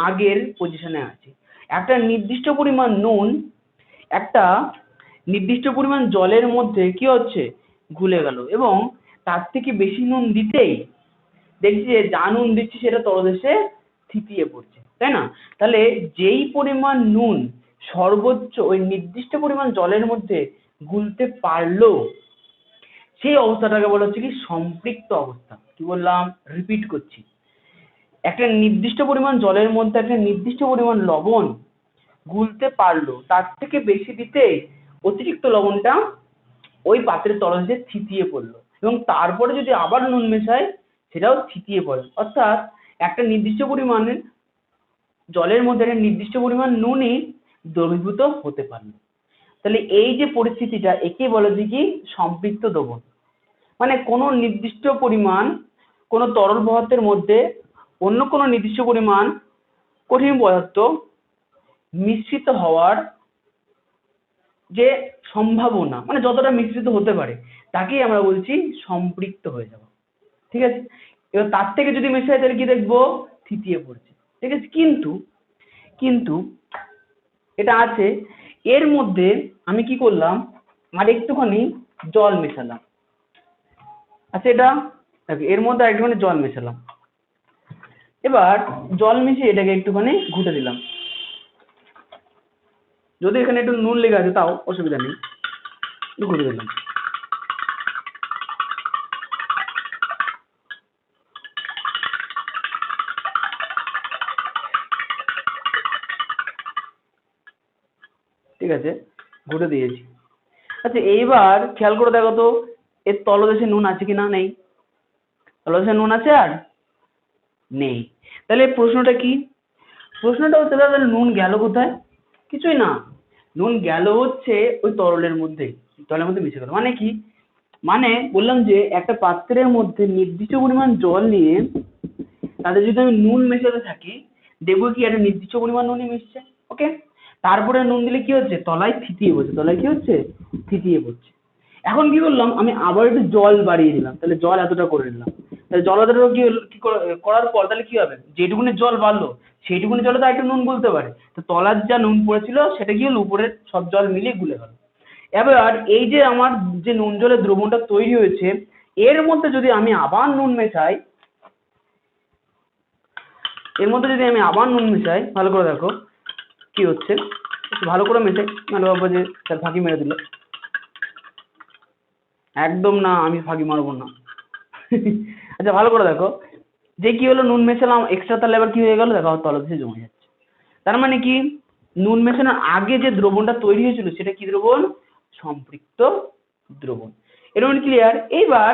আগের পজিশনে আছি। একটা নির্দিষ্ট পরিমাণ নুন একটা নির্দিষ্ট পরিমাণ জলের মধ্যে কি হচ্ছে, গুলে গেল, এবং তার থেকে বেশি নুন দিতেই দেখছি যে যা নুন দিচ্ছি সেটা তলদেশে থিতিয়ে পড়ছে, তাই না? তাহলে যেই পরিমাণ নুন সর্বোচ্চ ওই নির্দিষ্ট পরিমাণ জলের মধ্যে গুলতে পারলো, সেই অবস্থাটাকে বলা হচ্ছে কি সম্পৃক্ত অবস্থা। কি বললাম, রিপিট করছি, একটা নির্দিষ্ট পরিমাণ জলের মধ্যে একটা নির্দিষ্ট পরিমাণ লবণ গুলতে পারলো, তার থেকে বেশি দিতে অতিরিক্ত লবণটা ওই পাত্রের তলদেশে থিতিয়ে পড়লো, এবং তারপরে যদি আবার নুন মেশায় সেটাও থিতিয়ে পড়ে। অর্থাৎ একটা নির্দিষ্ট পরিমাণের জলের মধ্যে একটা নির্দিষ্ট পরিমাণ নুনই দ্রবীভূত হতে পারলো। তাহলে এই যে পরিস্থিতিটা, একে বলে যে কি সম্পৃক্ত দ্রবণ। মানে কোনো নির্দিষ্ট পরিমাণ কোনো তরল পদার্থের মধ্যে অন্য কোনো নির্দিষ্ট পরিমাণ কঠিন পদার্থ মিশ্রিত হওয়ার যে সম্ভাবনা, মানে যতটা মিশ্রিত হতে পারে তাকেই আমরা বলছি সম্পৃক্ত হয়ে যাওয়া, ঠিক আছে? এবার তার থেকে যদি মেশাই তাহলে কি দেখবো, থিতিয়ে পড়ছে, ঠিক আছে? কিন্তু কিন্তু এটা আছে, এর মধ্যে আমি কি করলাম, আর একটুখানি জল মেশালাম। আচ্ছা এটা দেখো এর মধ্যে একটুখানি জল মেশালাম, এবার জল মিশিয়ে এটাকে একটুখানি ঘুটে দিলাম। যদি এখানে একটু নুন লেগে আছে তাও অসুবিধা নেই, একটু ঘুটে দিলাম। ঠিক আছে, ঘুটে দিয়েছি। আচ্ছা এইবার খেয়াল করে দেখো তো এর তলদেশে নুন আছে কি না, নেই। তলদেশে নুন আছে আর নেই। তাহলে প্রশ্নটা কি, প্রশ্নটা হচ্ছে দাদা নুন গেল কোথায়? কিছুই না, নুন গেল হচ্ছে ওই তরলের মধ্যে, জলের মধ্যে মিশে গেল। মানে কি, মানে বললাম যে একটা পাত্রের মধ্যে নির্দিষ্ট পরিমাণ জল নিয়ে তাতে যদি আমি নুন মেশাতে থাকি, দেখবো কি একটা নির্দিষ্ট পরিমাণ নুনই মিশছে, ওকে? তারপরে নুন দিলে কি হচ্ছে, তলায় থিতিয়ে পড়ছে, তলায় কি হচ্ছে, থিতিয়ে পড়ছে। এখন কি করলাম, আমি আবার একটু জল বাড়িয়ে দিলাম, তাহলে জল এতটা করে নিলাম, জলাধার করার পর তাহলে কি হবে, যেটুকুনি জল বাড়লো সেইটুকুনি জলে তো একটু নুন বলতে পারে, তো তলার যা নুন পড়েছিল সেটা কি হলো, উপরের সব জল মিলিয়ে গুলে গেল। এবার এই যে আমার যে নুন জলের দ্রবণটা তৈরি হয়েছে, এর মধ্যে যদি আমি আবার নুন মেশাই, ভালো করে দেখো কি হচ্ছে, একটু ভালো করে মেশাই, মানে ভাববো যে স্যার ফাঁকি মেরে দিল, একদম না, আমি ফাঁকি মারবো না। আচ্ছা ভালো করে দেখো, যে কি হলো, নুন মেশালাম এক্সট্রা, তাহলে এবার কি হয়ে গেল দেখো, তলাদেশে জমে যাচ্ছে। তার মানে কি, নুন মেশানোর আগে যে দ্রবণটা তৈরি হয়েছিল সেটা কি দ্রবণ, সম্পৃক্ত দ্রবণ। এরকম ক্লিয়ার? এইবার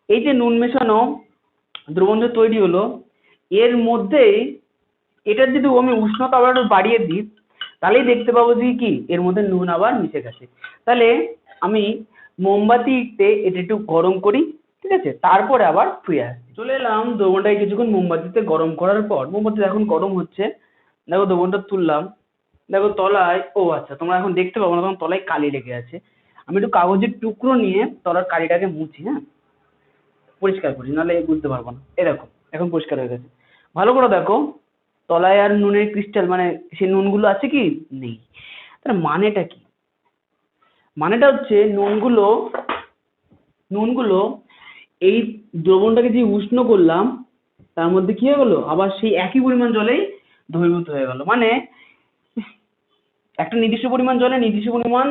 এই যে নুন মেশানো দ্রবণ যে তৈরি হলো, এর মধ্যেই এটার যদি আমি উষ্ণতা আবার একটু বাড়িয়ে দিই, তাহলেই দেখতে পাবো যে কি এর মধ্যে নুন আবার মিশে গেছে। তাহলে আমি মোমবাতিতে এটা একটু গরম করি, ঠিক আছে, তারপরে আবার ফিরে আসি। চলে এলাম দ্রবণটাকে কিছুক্ষণ মোমবাতিতে গরম করার পর, মোমবাতি এখন গরম হচ্ছে, দেখো দ্রবণটা তুললাম, দেখো তলায়, ও আচ্ছা তোমরা এখন দেখতে পাবো না, তখন তলায় কালি লেগে আছে। আমি একটু কাগজের টুকরো নিয়ে তলার কালিটাকে মুছি, হ্যাঁ, পরিষ্কার করি, নাহলে বুঝতে পারবো না। এই দেখো এখন পরিষ্কার হয়ে গেছে। ভালো করে দেখো, তলায় আর নুনের ক্রিস্টাল মানে সেই নুনগুলো আছে কি, নেই। তার মানেটা কি, মানেটা হচ্ছে নুনগুলো এই দ্রবণটাকে যে উষ্ণ করলাম তার মধ্যে কি হয়ে গেলো, আবার সেই একই পরিমাণ জলেই দ্রবীভূত হয়ে গেল। মানে একটা নির্দিষ্ট পরিমাণ জলে নির্দিষ্ট পরিমাণ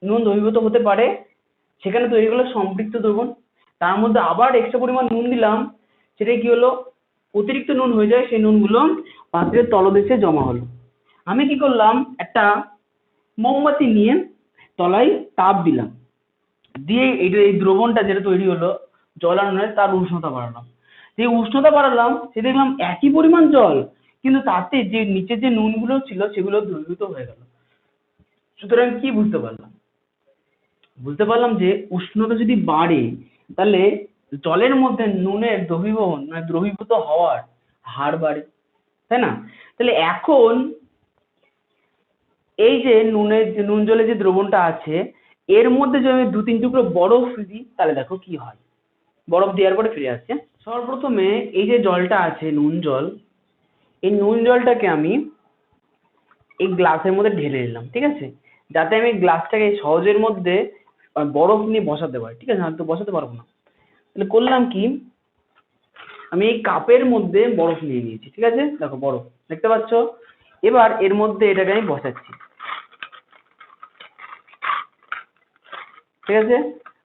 নুন দ্রবীভূত হতে পারে, সেখানে তৈরি হলো সম্পৃক্ত দ্রবণ। তার মধ্যে আবার এক্সট্রা পরিমাণ নুন দিলাম, সেটাই কি হলো, অতিরিক্ত নুন হয়ে যায়, সেই নুনগুলো পাত্রের তলদেশে জমা হলো। আমি কি করলাম, একটা মোমবাতি নিয়ে তলায় তাপ দিলাম, দিয়ে এই দ্রবণটা যেটা তৈরি হলো জল আর নুনের, তার উষ্ণতা বাড়ালাম। যে উষ্ণতা বাড়ালাম সে দেখলাম একই পরিমাণ জল, কিন্তু তাতে যে নিচে যে নুনগুলো ছিল সেগুলো দ্রবীভূত হয়ে গেল। সুতরাং কি বুঝতে পারলাম যে উষ্ণতা যদি বাড়ে তাহলে জলের মধ্যে নুনের দ্রবীভবন মানে দ্রবীভূত হওয়ার হার বাড়ে, তাই না? তাহলে এখন এই যে নুন জলে যে দ্রবণটা আছে, এর মধ্যে যদি আমি 2-3 টুকরো বরফ দিই, তাহলে দেখো কি হয়। বরফ দেওয়ার পরে ফিরে আসছে। সর্বপ্রথমে এই যে জলটা আছে নুন জল, এই নুন জলটাকে আমি এই গ্লাসের মধ্যে ঢেলে নিলাম, ঠিক আছে, যাতে আমি গ্লাসটাকে সহজের মধ্যে বরফ নিয়ে বসাতে পারি, ঠিক আছে, না তো বসাতে পারবো না। তাহলে করলাম কি, আমি এই কাপের মধ্যে বরফ নিয়ে নিয়েছি, ঠিক আছে, দেখো বরফ দেখতে পাচ্ছ। এবার এর মধ্যে এটাকে আমি বসাচ্ছি, ঠিক আছে,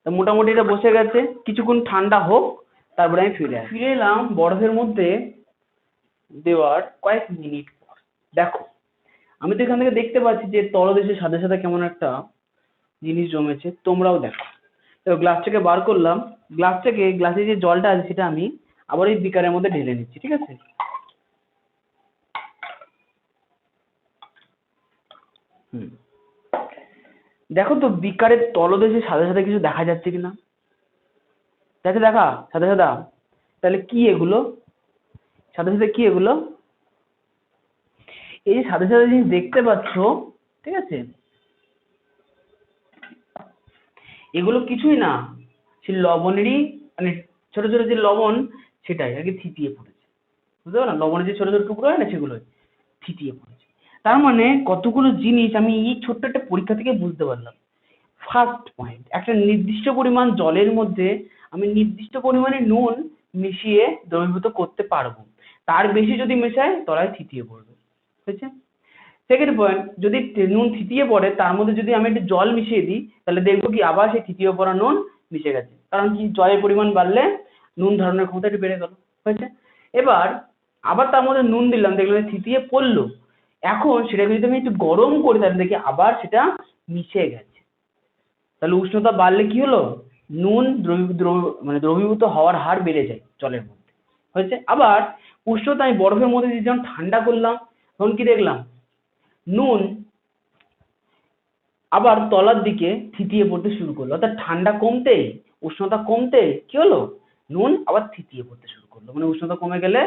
তো মোটামুটি এটা বসে গেছে, কিছুক্ষণ ঠান্ডা হোক, তারপরে আমি ফিরে এলাম বরফের মধ্যে দেওয়ার কয়েক মিনিট পর। দেখো আমি তো এখান থেকে দেখতে পাচ্ছি যে তলদেশে সাদা সাদা কেমন একটা জিনিস জমেছে, তোমরাও দেখো। তো গ্লাসটাকে বার করলাম, গ্লাসে যে জলটা আছে সেটা আমি আবার এই বিকারের মধ্যে ঢেলে নিচ্ছি, ঠিক আছে। হুম, দেখো তো বিকারের তলদেশে সাদা সাদা কিছু দেখা যাচ্ছে কিনা, দেখা সাদা সাদা, তাহলে কি এগুলো, সাদা সাদা কি এগুলো, এই যে সাদা সাদা জিনিস দেখতে পাচ্ছ, ঠিক আছে, এগুলো কিছুই না, সে লবণেরই মানে ছোট ছোট যে লবণ সেটাই আর কি থিতিয়ে পড়েছে, বুঝতে পারলাম, লবণের যে ছোট ছোট টুকরো হয় না সেগুলো থিতিয়ে পড়েছে। তার মানে কতগুলো জিনিস আমি এই ছোট্ট একটা পরীক্ষা থেকে বুঝতে পারলাম। ফার্স্ট পয়েন্ট, একটা নির্দিষ্ট পরিমাণ জলের মধ্যে আমি নির্দিষ্ট পরিমাণে নুন মিশিয়ে দ্রবীভূত করতে পারবো, তার বেশি যদি মেশাই তলায় থিতিয়ে পড়বে, হয়েছে। সেকেন্ড পয়েন্ট, যদি নুন থিতিয়ে পড়ে তার মধ্যে যদি আমি একটু জল মিশিয়ে দিই, তাহলে দেখবো কি আবার সেই থিতিয়ে পড়া নুন মিশে গেছে, কারণ কি জলের পরিমাণ বাড়লে নুন ধারণের ক্ষমতা একটু বেড়ে গেল, হয়েছে। এবার আবার তার মধ্যে নুন দিলাম, দেখলাম থিতিয়ে পড়লো, এখন সেটাকে যদি আমি একটু গরম করি তাহলে দেখি আবার সেটা মিশে গেছে। তাহলে উষ্ণতা বাড়লে কি হলো, নুন মানে দ্রবীভূত হওয়ার হার বেড়ে যায় জলের মধ্যে, হয়েছে। আবার উষ্ণতা আমি বরফের মধ্যে দিয়ে যখন ঠান্ডা করলাম, তখন কি দেখলাম, নুন আবার তলার দিকে থিতিয়ে পড়তে শুরু করলো, অর্থাৎ ঠান্ডা কমতেই উষ্ণতা কমতে কি হলো, নুন আবার থিতিয়ে পড়তে শুরু করলো, মানে উষ্ণতা কমে গেলে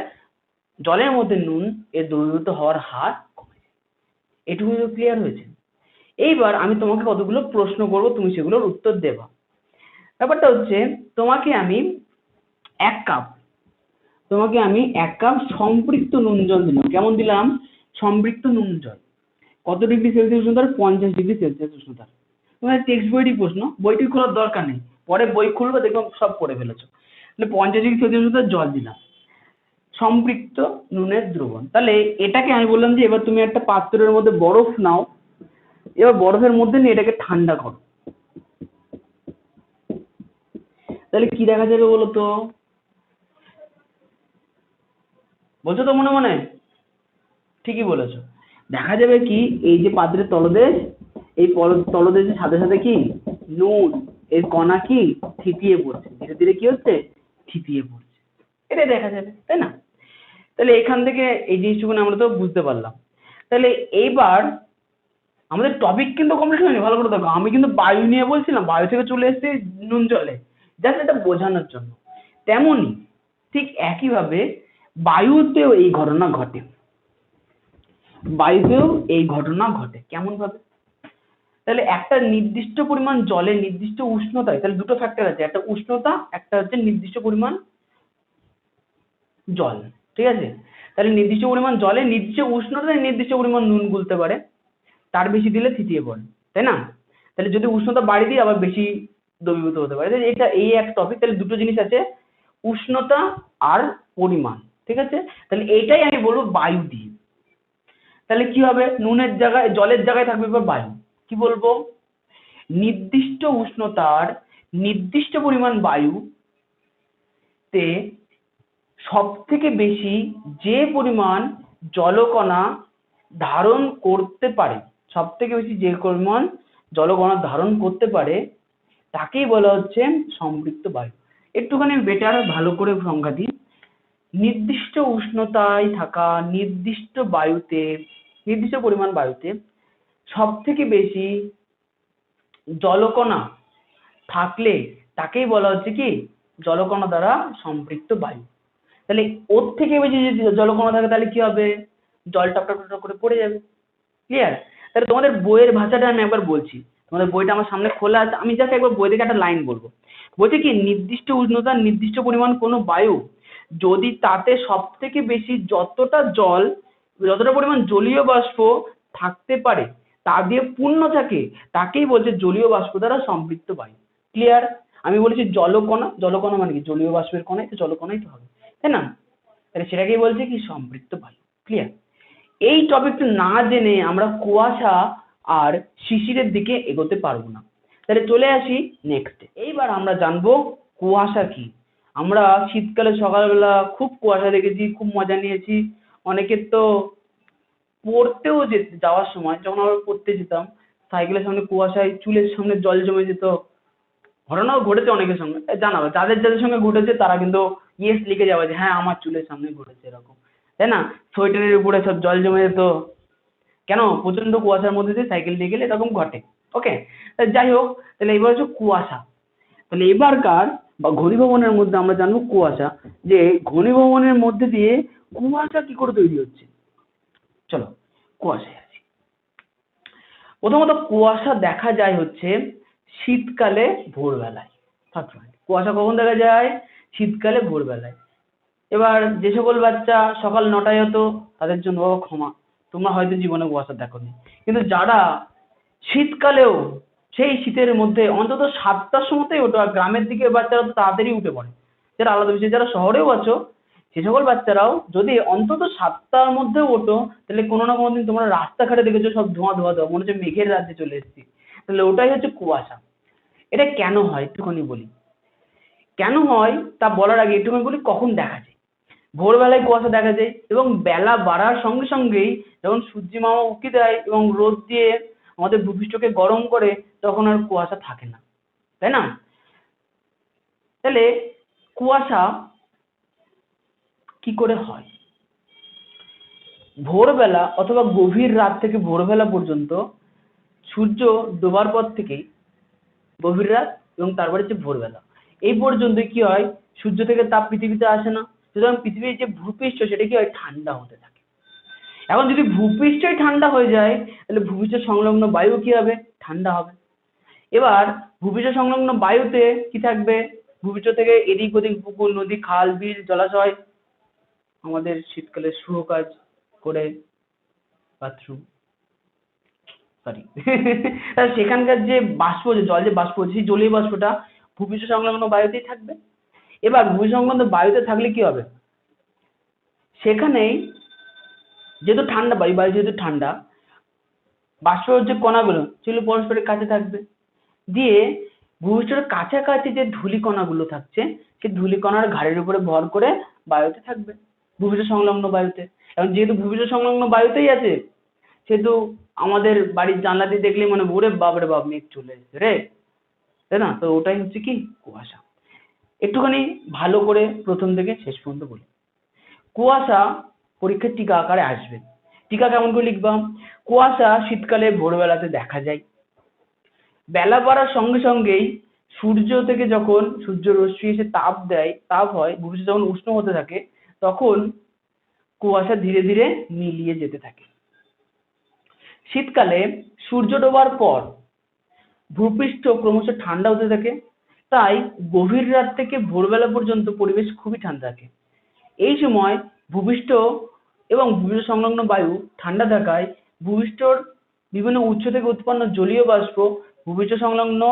জলের মধ্যে নুন এর দ্রবীভূত হওয়ার হার কমে যায়। এটুকু ক্লিয়ার হয়েছে? এইবার আমি তোমাকে কতগুলো প্রশ্ন করবো, তুমি সেগুলোর উত্তর দেবা। ব্যাপারটা হচ্ছে, তোমাকে আমি 1 কাপ, তোমাকে আমি 1 কাপ সম্পৃক্ত নুন জল দিলাম। কেমন দিলাম? সম্পৃক্ত নুন জল। কত ডিগ্রি সেলসিয়াস উষ্ণতার? 50 ডিগ্রি সেলসিয়াস উষ্ণতার। তোমার টেক্সট বইটি প্রশ্ন, বইটি খোলার দরকার নেই, পরে বই খুলবে দেখো সব পড়ে ফেলেছো। তাহলে 50 ডিগ্রি সেলসিয়াস উষ্ণতার জল দিলাম, সম্পৃক্ত নুনের দ্রবণ। তাহলে এটাকে আমি বললাম যে এবার তুমি একটা পাত্রের মধ্যে বরফ নাও, এবার বরফের মধ্যে নিয়ে এটাকে ঠান্ডা করো। তাহলে কি দেখা যাবে বলো তো? বলছো তো মনে মনে? ঠিকই বলেছো। দেখা যাবে কি, এই যে পাত্রের তলদেশ, এই তলদেশের সাথে সাথে কি নুন এর কণা কি থিতিয়ে পড়ছে, ধীরে ধীরে কি হচ্ছে? থিতিয়ে পড়ছে। এটাই দেখা যাবে, তাই না? তাহলে এখান থেকে এই জিনিসটুকুনি আমরা তো বুঝতে পারলাম। তাহলে এইবার আমাদের টপিক কিন্তু কমপ্লিট হয়নি, ভালো করে দেখো। আমি কিন্তু বায়ু নিয়ে বলছিলাম, বায়ু থেকে চলে এসেছি নুন জলে, জাস্ট এটা বোঝানোর জন্য। তেমনই ঠিক একইভাবে বায়ুতেও এই ঘটনা ঘটে। বায়ুতেও এই ঘটনা ঘটে কেমন ভাবে? তাহলে একটা নির্দিষ্ট পরিমাণ জলে নির্দিষ্ট উষ্ণতায়, তাহলে দুটো ফ্যাক্টর আছে, একটা উষ্ণতা, একটা হচ্ছে নির্দিষ্ট পরিমাণ জল, ঠিক আছে? তাহলে নির্দিষ্ট পরিমাণ জলে নির্দিষ্ট উষ্ণতায় নির্দিষ্ট পরিমাণ নুন গুলতে পারে, তার বেশি দিলে থিতিয়ে পড়ে, তাই না? তাহলে যদি উষ্ণতা বাড়িয়ে দিই আবার বেশি দ্রবীভূত হতে পারে। তাহলে এটা এই এক টপিক। তাহলে দুটো জিনিস আছে, উষ্ণতা আর পরিমাণ, ঠিক আছে? তাহলে এইটাই আমি বলবো বায়ু দিয়ে। তাহলে কি হবে? নুনের জায়গায়, জলের জায়গায় থাকবে এবার বায়ু। কি বলবো? নির্দিষ্ট উষ্ণতার নির্দিষ্ট পরিমাণ বায়ুতে সব থেকে বেশি যে পরিমাণ জলকণা ধারণ করতে পারে, সব থেকে বেশি যে পরিমাণ জলকণা ধারণ করতে পারে, তাকেই বলা হচ্ছে সম্পৃক্ত বায়ু। একটুখানি বেটার ভালো করে সংজ্ঞা দিই। নির্দিষ্ট উষ্ণতায় থাকা নির্দিষ্ট বায়ুতে, নির্দিষ্ট পরিমাণ বায়ুতে সব থেকে বেশি জলকণা থাকলে তাকেই বলা হচ্ছে কি জলকণা দ্বারা সম্পৃক্ত বায়ু। তাহলে ওর থেকে বেশি যদি জলকণা থাকে তাহলে কি হবে? জল টপ টপ টপ করে পড়ে যাবে। ক্লিয়ার? তাহলে তোমাদের বইয়ের ভাষাটা আমি একবার বলছি, তোমাদের বইটা আমার সামনে খোলা আছে, আমি জাস্ট একবার বই থেকে একটা লাইন বলবো। বলছে কি, নির্দিষ্ট উষ্ণতার নির্দিষ্ট পরিমাণ কোনো বায়ু যদি তাতে সব থেকে বেশি যতটা পরিমাণ জলীয় বাষ্প থাকতে পারে তা দিয়ে পূর্ণ থাকে, তাকেই বলছে জলীয় বাষ্প দ্বারা সম্পৃক্ত বায়ু। ক্লিয়ার? আমি বলেছি জলকণা, জলকণা মানে কি জলীয় বাষ্পের কণাই তো, জলকণাই তো হবে, তাই না? তাহলে সেটাকেই বলছে কি সম্পৃক্ত বায়ু। ক্লিয়ার? এই টপিকটা না জেনে আমরা কুয়াশা আর শিশিরের দিকে এগোতে পারবো না। তাহলে চলে আসি নেক্সট। এইবার আমরা জানবো কুয়াশা কি। আমরা শীতকালে সকালবেলা খুব কুয়াশা দেখেছি, খুব মজা নিয়েছি। অনেকের তো পড়তেও যাওয়ার সময় যখন আমরা পড়তে যেতাম, সাইকেলের সামনে কুয়াশায় চুলের সামনে জল জমে যেত। ঘটনাও ঘটেছে অনেকের সঙ্গে, জানাবে যাদের যাদের সঙ্গে ঘটেছে তারা কিন্তু ইয়েস লিখে যাবে যে হ্যাঁ আমার চুলের সামনে ঘটেছে এরকম, তাই না? সোয়েটারের উপরে সব জল জমে যেত। কেন? প্রচন্ড কুয়াশার মধ্যে দিয়ে সাইকেল দিয়ে গেলে এরকম ঘটে। ওকে, যাই হোক, তাহলে এবার হচ্ছে কুয়াশা। তাহলে এবারকার বা ঘনীভবনের মধ্যে আমরা জানবো কুয়াশা, যে ঘনীভবনের মধ্যে দিয়ে কুয়াশা কি করে তৈরি হচ্ছে। চলো কুয়াশায় আসি। প্রথমত কুয়াশা দেখা যায় হচ্ছে শীতকালে ভোরবেলায়। সবসময় কুয়াশা কখন দেখা যায়? শীতকালে ভোরবেলায়। এবার যে সকল বাচ্চা সকাল 9টায় হতো তাদের জন্য ক্ষমা, তোমরা হয়তো জীবনে কুয়াশা দেখোনি। কিন্তু যারা শীতকালেও সেই শীতের মধ্যে অন্তত 7টার সময়তেই ওঠো, আর গ্রামের দিকে বাচ্চারা তো তাড়াতাড়ি উঠে পড়ে, যারা আলাদা বিষয়, যারা শহরেও আছো সে সকল বাচ্চারাও যদি অন্তত 7টার মধ্যে ওঠো, তাহলে কোনো না কোনো দিন তোমরা রাস্তাঘাটে দেখেছো সব ধোঁয়া ধোঁয়া ধোঁয়া, মনে হচ্ছে মেঘের রাজ্যে চলে এসেছি। তাহলে ওটাই হচ্ছে কুয়াশা। এটা কেন হয় একটুখানি বলি। কেন হয় তা বলার আগে একটুখানি বলি কখন দেখা যায়। ভোরবেলায় কুয়াশা দেখা যায় এবং বেলা বাড়ার সঙ্গে সঙ্গেই যখন সূর্যি মামা উঁকি দেয় এবং রোদ দিয়ে আমাদের ভূপৃষ্ঠকে গরম করে, তখন আর কুয়াশা থাকে না, তাই না? তাহলে কুয়াশা কি করে হয়? ভোরবেলা অথবা গভীর রাত থেকে ভোরবেলা পর্যন্ত সূর্য ডোবার পর থেকেই গভীর রাত এবং তারপরে হচ্ছে ভোরবেলা, এই পর্যন্ত কি হয়, সূর্য থেকে তাপ পৃথিবীতে আসে না, সুতরাং পৃথিবীর যে ভূপৃষ্ঠ সেটা কি হয়, ঠান্ডা হতে থাকে। এখন যদি ভূপৃষ্ঠই ঠান্ডা হয়ে যায় তাহলে ভূপৃষ্ঠ সংলগ্ন বায়ু কি হবে, ঠান্ডা হবে। এবার ভূপৃষ্ঠ সংলগ্ন বায়ুতে কি থাকবে, ভূপৃষ্ঠ থেকে এদিক ওদিক পুকুর, নদী, খাল, বিল, জলাশয় আমাদের শীতকালে শুভ কাজ করে, বাথরুম, সরি সেখানকার যে বাষ্প, যে জল, যে বাষ্প, সেই জলীয় বাষ্পটা ভূপৃষ্ঠ সংলগ্ন বায়ুতেই থাকবে। এবার ভূপৃষ্ঠ সংলগ্ন বায়ুতে থাকলে কি হবে, সেখানেই যেহেতু ঠান্ডা বায়ু, বায়ু যেহেতু ঠান্ডা, বাষ্পের যে কণাগুলো সেগুলো পরস্পরের কাছে থাকবে, দিয়ে ভূপৃষ্ঠের কাছাকাছি যে ধূলি কণাগুলো থাকছে সেই ধূলি কণার ঘাড়ের উপরে ভর করে বায়ুতে থাকবে, ভূপৃষ্ঠ সংলগ্ন বায়ুতে। এবং যেহেতু ভূপৃষ্ঠ সংলগ্ন বায়ুতেই আছে, সেহেতু আমাদের বাড়ির জানলা দিয়ে দেখলেই মনে ওরে বাপ রে বাপ, মেঘ চলে এসেছে রে, তাই না? তো ওটাই হচ্ছে কি কুয়াশা। একটুখানি ভালো করে প্রথম থেকে শেষ পর্যন্ত বলি। কুয়াশা পরীক্ষার টিকা আকারে আসবে। টিকা কেমন করে লিখবাম? কুয়াশা শীতকালে ভোরবেলাতে দেখা যায়। বেলা বাড়ার সঙ্গে সঙ্গেই সূর্য থেকে যখন সূর্য রশ্মি এসে তাপ দেয়, তাপ হয়, ভূপৃষ্ঠ যখন উষ্ণ হতে থাকে, তখন কুয়াশা ধীরে ধীরে মিলিয়ে যেতে থাকে। শীতকালে সূর্য ডোবার পর ভূপৃষ্ঠ ক্রমশ ঠান্ডা হতে থাকে, তাই গভীর রাত থেকে ভোরবেলা পর্যন্ত পরিবেশ খুবই ঠান্ডা থাকে। এই সময় ভূপৃষ্ঠ এবং ভূপৃষ্ঠ সংলগ্ন বায়ু ঠান্ডা থাকায় ভূপৃষ্ঠর বিভিন্ন উৎস থেকে উৎপন্ন জলীয় বাষ্প ভূপৃষ্ঠ সংলগ্ন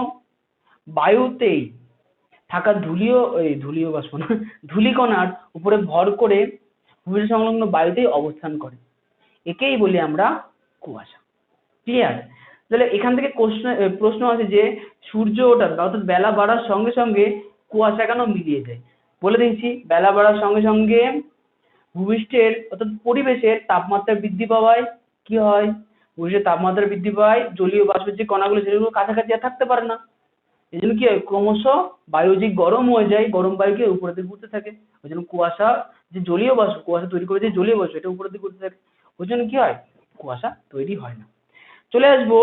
বায়ুতেই থাকা ধূলীয় বাষ্প না, ধূলিকণার উপরে ভর করে ভূপৃষ্ঠ সংলগ্ন বায়ুতেই অবস্থান করে। একেই বলি আমরা কুয়াশা। ক্লিয়ার? তাহলে এখান থেকে প্রশ্ন আছে যে সূর্য ওঠার অর্থাৎ বেলা বাড়ার সঙ্গে সঙ্গে কুয়াশা কেন মিলিয়ে যায়? বলে দিচ্ছি, বেলা বাড়ার সঙ্গে সঙ্গে ভূপৃষ্ঠের অর্থাৎ পরিবেশের তাপমাত্রা বৃদ্ধি পাওয়ায় কি হয়? ভূপৃষ্ঠের তাপমাত্রা বৃদ্ধি পায়, জলীয় বাষ্পের যে কণাগুলো সেগুলো কাছাকাছি আর থাকতে পারে না। এই জন্য কি হয়, ক্রমশ বায়ু যে গরম হয়ে যায়, গরম বায়ুকে উপরের দিকে ঘুরতে থাকে। ওই জন্য কুয়াশা, যে জলীয় বাষ্প, কুয়াশা তৈরি করে যে জলীয় বাষ্প, এটা উপরের দিকে ঘুরতে থাকে। ওই জন্য কি হয়, কুয়াশা তৈরি হয় না। চলে আসবো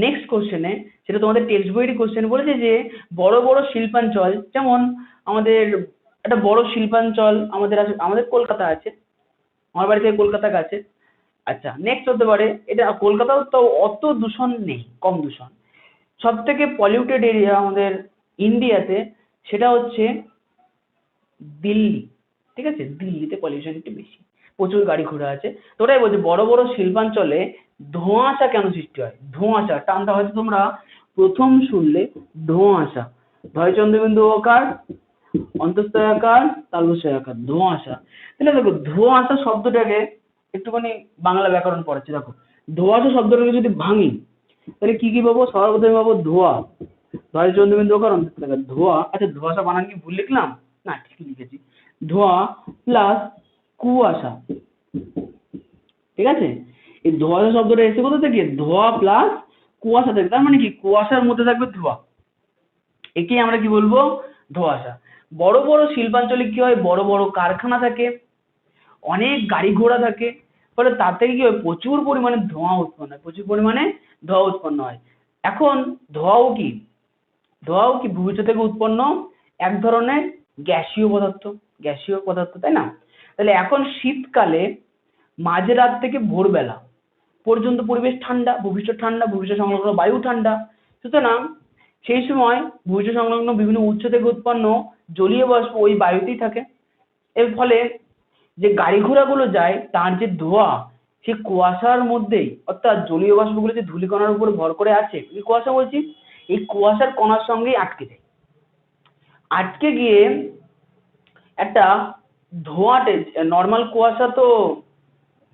নেক্সট কোশ্চেনে, সেটা তোমাদের টেক্সট বইয়েরই কোশ্চেন। বলেছে যে বড় বড় শিল্পাঞ্চল, যেমন আমাদের একটা বড় শিল্পাঞ্চল আমাদের আছে, আমাদের কলকাতা আছে, আমার বাড়ি থেকে কলকাতা কাছে। আচ্ছা, নেক্সট হতে পারে, এটা কলকাতাও তো অত দূষণ নেই, কম দূষণ। সব থেকে পলিউটেড এরিয়া আমাদের ইন্ডিয়াতে, সেটা হচ্ছে দিল্লি। ঠিক আছে, দিল্লিতে পলিউশন একটু বেশি, প্রচুর গাড়ি ঘোড়া আছে। তো ওটাই বলছি, বড় বড় শিল্পাঞ্চলে ধোঁয়াশা কেন সৃষ্টি হয়? ধোঁয়াশা টার্মটা হয়তো তোমরা প্রথম শুনলে, ধোঁয়াশা, ধয় চন্দ্রবিন্দু ওকার, অন্তঃস্থয়াকার, তালবস্যয়াকার, ধোঁয়াশা। তাহলে দেখো, ধোঁয়াশা শব্দটাকে একটুখানি বাংলা ব্যাকরণ পড়াচ্ছি। দেখো, ধোঁয়াশা শব্দটাকে যদি ভাঙি, তাহলে কি কি পাবো? সর্বপ্রথমে পাবো ধোঁয়া, ধয় চন্দ্রবিন্দু ওকার, অন্তঃস্থয়াকার, ধোঁয়া। আচ্ছা, ধোঁয়াশা বানান কি ভুল লিখলাম? না, ঠিক লিখেছি। ধোঁয়া প্লাস কুয়াশা। ঠিক আছে, এই ধোঁয়াশা শব্দটা এসে কোথা থেকে? ধোঁয়া প্লাস কুয়াশা থেকে। তার মানে কি, কুয়াশার মধ্যে থাকবে ধোঁয়া, একেই আমরা কি বলবো? ধোঁয়াশা। বড় বড় শিল্পাঞ্চলে কি হয়, বড় বড় কারখানা থাকে, অনেক গাড়ি ঘোড়া থাকে, ফলে তার থেকে কি হয়, প্রচুর পরিমাণে ধোঁয়া উৎপন্ন হয়, প্রচুর পরিমাণে ধোঁয়া উৎপন্ন হয়। এখন ধোঁয়াও কি ভূপৃষ্ঠ থেকে উৎপন্ন এক ধরনের গ্যাসীয় পদার্থ, তাই না? তাহলে এখন শীতকালে মাঝরাত থেকে ভোরবেলা পর্যন্ত পরিবেশ ঠান্ডা, ভূপৃষ্ঠ ঠান্ডা, ভূপৃষ্ঠ সংলগ্ন বায়ু ঠান্ডা। সুতরাং সেই সময় ভূপৃষ্ঠ সংলগ্ন বিভিন্ন উৎস থেকে উৎপন্ন জলীয় বাষ্প ওই বায়ুতেই থাকে। এর ফলে যে গাড়ি ঘোড়াগুলো যায়, তার যে ধোঁয়া, সেই কুয়াশার মধ্যেই, অর্থাৎ জলীয় বাষ্পগুলো যে ধূলিকণার উপর ভর করে আছে, এই কুয়াশা বলছি, এই কুয়াশার কণার সঙ্গেই আটকে যায়। আটকে গিয়ে একটা ধোঁয়াটে, নর্মাল কুয়াশা তো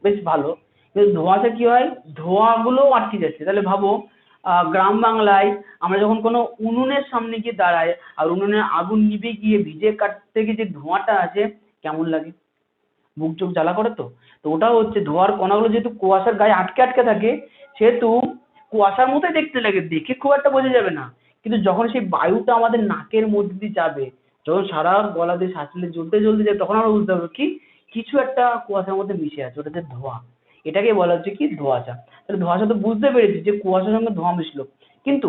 বেশ ভালো, কিন্তু ধোঁয়াশা কি হয়, ধোঁয়াগুলোও আটকে যাচ্ছে। তাহলে ভাবো, গ্রাম বাংলায় আমরা যখন কোনো উনুনের সামনে গিয়ে দাঁড়াই, আর উনুনের আগুন নিভে গিয়ে ভিজে কাটতে গিয়ে যে ধোঁয়াটা আছে, কেমন লাগে? বুক চোখ জ্বালা করে। তো তো ওটা হচ্ছে ধোঁয়ার কণাগুলো যেহেতু কুয়াশার গায়ে আটকে আটকে থাকে, সেহেতু কুয়াশার মতোই দেখতে লাগে, দেখে খুব একটা বোঝা যাবে না। কিন্তু যখন সেই বায়ুটা আমাদের নাকের মধ্যে দিয়ে যাবে, যখন সারা গলা দিয়ে শ্বাস নিলে জ্বলতে জ্বলতে যায়, তখন আমরা বুঝতে পারবো কি কিছু একটা কুয়াশার মধ্যে মিশে আছে, ওটা হচ্ছে ধোঁয়া। এটাকে বলা হচ্ছে কি, ধোঁয়াশা। তাহলে ধোঁয়াশা তো বুঝতে পেরেছি যে কুয়াশার সঙ্গে ধোঁয়া মিশলো, কিন্তু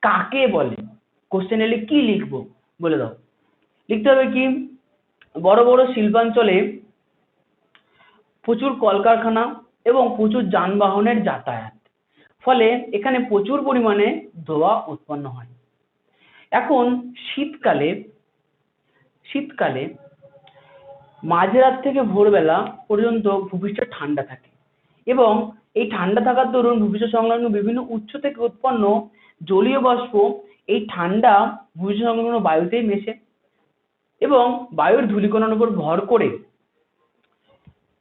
কাকে বলে? কোশ্চেন এলে কি লিখবো বলে দাও। লিখতে হবে কি, বড় বড় শিল্পাঞ্চলে প্রচুর কলকারখানা এবং প্রচুর যানবাহনের যাতায়াত, ফলে এখানে প্রচুর পরিমাণে ধোঁয়া উৎপন্ন হয়। এখন শীতকালে শীতকালে মাঝরাত থেকে ভোরবেলা পর্যন্ত ভূপৃষ্ঠ ঠান্ডা থাকে এবং এই ঠান্ডা থাকার দরুন ভূপৃষ্ঠ সংলগ্ন বিভিন্ন উৎস থেকে উৎপন্ন জলীয় বাষ্প এই ঠান্ডা ভূপৃষ্ঠ সংলগ্ন বায়ুতেই মেশে এবং বায়ুর ধূলিকণার উপর ভর করে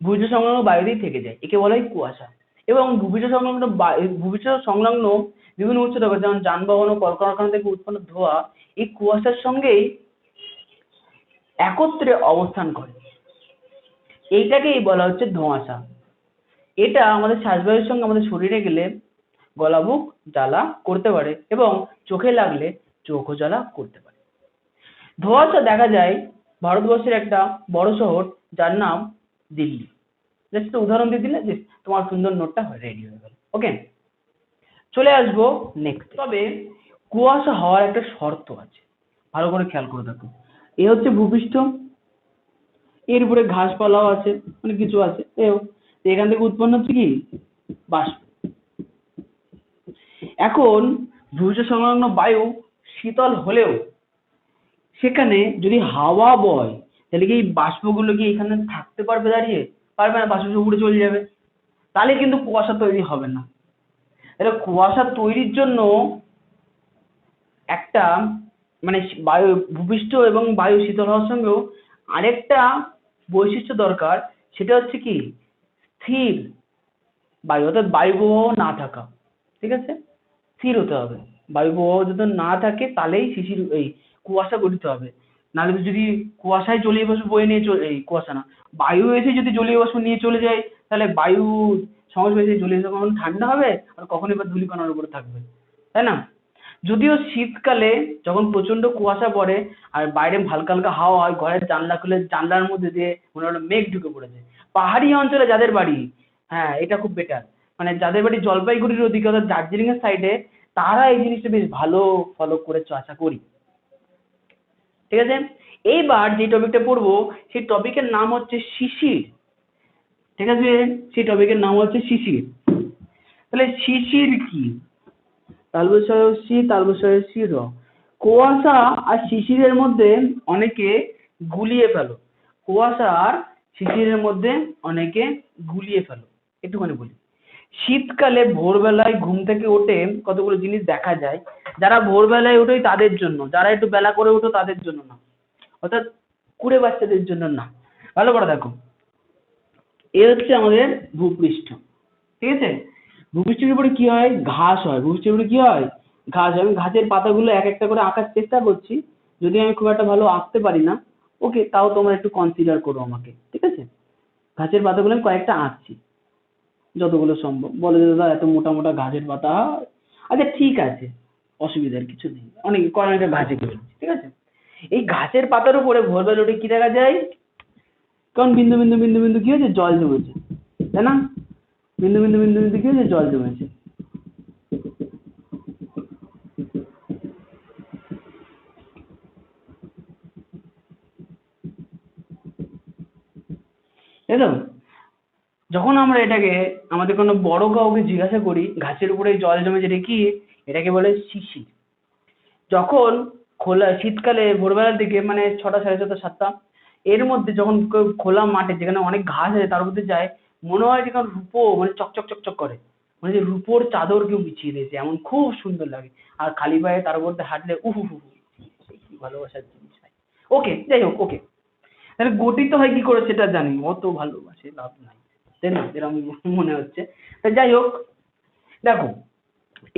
ভূপৃষ্ঠ সংলগ্ন বায়ুতেই থেকে যায়, একে বলা হয় কুয়াশা। এবং ভূপৃষ্ঠ সংলগ্ন বিভিন্ন উৎস থেকে যেমন যানবাহন ও কলকারখানা থেকে উৎপন্ন ধোঁয়া এই কুয়াশার সঙ্গেই একত্রে অবস্থান করে, এইটাকেই বলা হচ্ছে ধোঁয়াশা। এটা আমাদের শ্বাসবায়ুর সঙ্গে আমাদের শরীরে গেলে গলা বুক জ্বালা করতে পারে এবং চোখে লাগলে চোখও জ্বালা করতে পারে। ধোঁয়াশা দেখা যায় ভারতবর্ষের একটা বড় শহর যার নাম দিল্লি। জাস্ট উদাহরণ দিয়ে দিলে যে তোমার সুন্দর নোটটা রেডি হয়ে গেল। ওকে, চলে আসবো নেক্সট। তবে কুয়াশা হওয়ার একটা শর্ত আছে, ভালো করে খেয়াল করে দেখো। এ হচ্ছে ভূপৃষ্ঠ, এর উপরে ঘাসপালাও আছে, মানে কিছু আছে, এখান থেকে উৎপন্ন হচ্ছে কি বাষ্প। এখন ভূপৃষ্ঠ সংলগ্ন বায়ু শীতল হলেও সেখানে যদি হাওয়া বয় তাহলে কি এই বাষ্পগুলো কি এখানে থাকতে পারবে দাঁড়িয়ে? পারবে না, বাষ্প উড়ে চলে যাবে, তাহলে কিন্তু কুয়াশা তৈরি হবে না। এটা কুয়াশা তৈরির জন্য একটা মানে বায়ু ভূপৃষ্ঠ এবং বায়ু শীতল হওয়ার সঙ্গেও আরেকটা বৈশিষ্ট্য দরকার, সেটা হচ্ছে কি স্থির বায়ু, অর্থাৎ বায়ু প্রবাহ না থাকা। ঠিক আছে, স্থির হতে হবে। বায়ু প্রবাহ যদি না থাকে তাহলেই কুয়াশা গঠিত হবে। নাহলে যদি কুয়াশায় জলীয় বাষ্প বয়ে নিয়ে চলে, কুয়াশা না, বায়ু এসে যদি জলীয় বাষ্প নিয়ে চলে যায় তাহলে বায়ু সংস্পর্শে জলীয় বাষ্প কখন ঠান্ডা হবে আর কখন এবার ধূলিকণার উপরে থাকবে, তাই না? যদিও শীতকালে যখন প্রচন্ড কুয়াশা পড়ে আর বাইরে হালকা হালকা হাওয়া হয়, ঘরের জানলা খুলে জানলার মধ্যে দিয়ে মনে হলো মেঘ ঢুকে পড়েছে। পাহাড়ি অঞ্চলে যাদের বাড়ি, হ্যাঁ এটা খুব বেটার, মানে যাদের বাড়ি জলপাইগুড়ির ওদিকে অর্থাৎ দার্জিলিং এর সাইডে, তারা এই জিনিসটা বেশ ভালো ফলো করেছো আশা করি। ঠিক আছে, এইবার যে টপিকটা পড়বো সেই টপিকের নাম হচ্ছে শিশির। ঠিক আছে, সেই টপিকের নাম হচ্ছে শিশির। তাহলে শিশির কি? তালবস্বর কুয়াশা আর শিশিরের মধ্যে অনেকে গুলিয়ে ফেলো। কুয়াশা আর শিশিরের মধ্যে অনেকে গুলিয়ে ফেলো। একটুখানি বলি, শীতকালে ভোরবেলায় ঘুম থেকে উঠে কতগুলো জিনিস দেখা যায়। যারা ভোরবেলায় উঠে তাদের জন্য, যারা একটু বেলা করে উঠো তাদের জন্য না, অর্থাৎ কুড়ে বাচ্চাদের জন্য না। ভালো করে দেখো, এ হচ্ছে আমাদের ভূপৃষ্ঠ। ঠিক আছে, ভূপৃষ্ঠের উপরে কি হয়? ঘাস হয়। ভূপৃষ্ঠের উপরে কি হয়? ঘাস হয়। আমি ঘাসের পাতাগুলো এক একটা করে আঁকার চেষ্টা করছি, যদি আমি খুব একটা ভালো আঁকতে পারি না, ওকে, তাও তোমরা একটু কনসিডার করো আমাকে। ঠিক আছে, ঘাসের পাতাগুলো আমি কয়েকটা আঁকছি যতগুলো সম্ভব। বলে যে দাদা এত মোটা মোটা ঘাসের পাতা হয়। আচ্ছা ঠিক আছে, অসুবিধার কিছু নেই, অনেকটা ঘাসে ফেলছি। ঠিক আছে, এই ঘাসের পাতার উপরে ভোরবেলা উঠে কি দেখা যায়? কারণ বিন্দু বিন্দু বিন্দু বিন্দু কি হয়েছে? জল জমেছে, তাই না? বিন্দু বিন্দু বিন্দু বিন্দু কি হয়েছে? জল জমেছে। তাই তো? যখন আমরা এটাকে আমাদের কোনো বড় কাউকে জিজ্ঞাসা করি ঘাসের উপরে জল জমে যেটা কি, এটাকে বলে শিশির। যখন শীতকালে ভোরবেলার দিকে মানে 6টা, 6:30, 7টা এর মধ্যে যখন খোলা মাঠে যেখানে অনেক ঘাস আছে তার মধ্যে যায়, মনে হয় যে কারণ রূপো মানে চকচক চকচক করে, মানে যে রূপোর চাদর কেউ বিছিয়ে দিয়েছে এমন, খুব সুন্দর লাগে। আর খালি পায়ে তার মধ্যে হাঁটলে উহু হু হু, কি ভালোবাসার জিনিস। ওকে, যাই হোক, ওকে, তাহলে গঠিত হয় কি করে সেটা জানি, অত ভালোবাসে লাভ নাই, তাই না? এরকম মনে হচ্ছে। তা যাই হোক, দেখো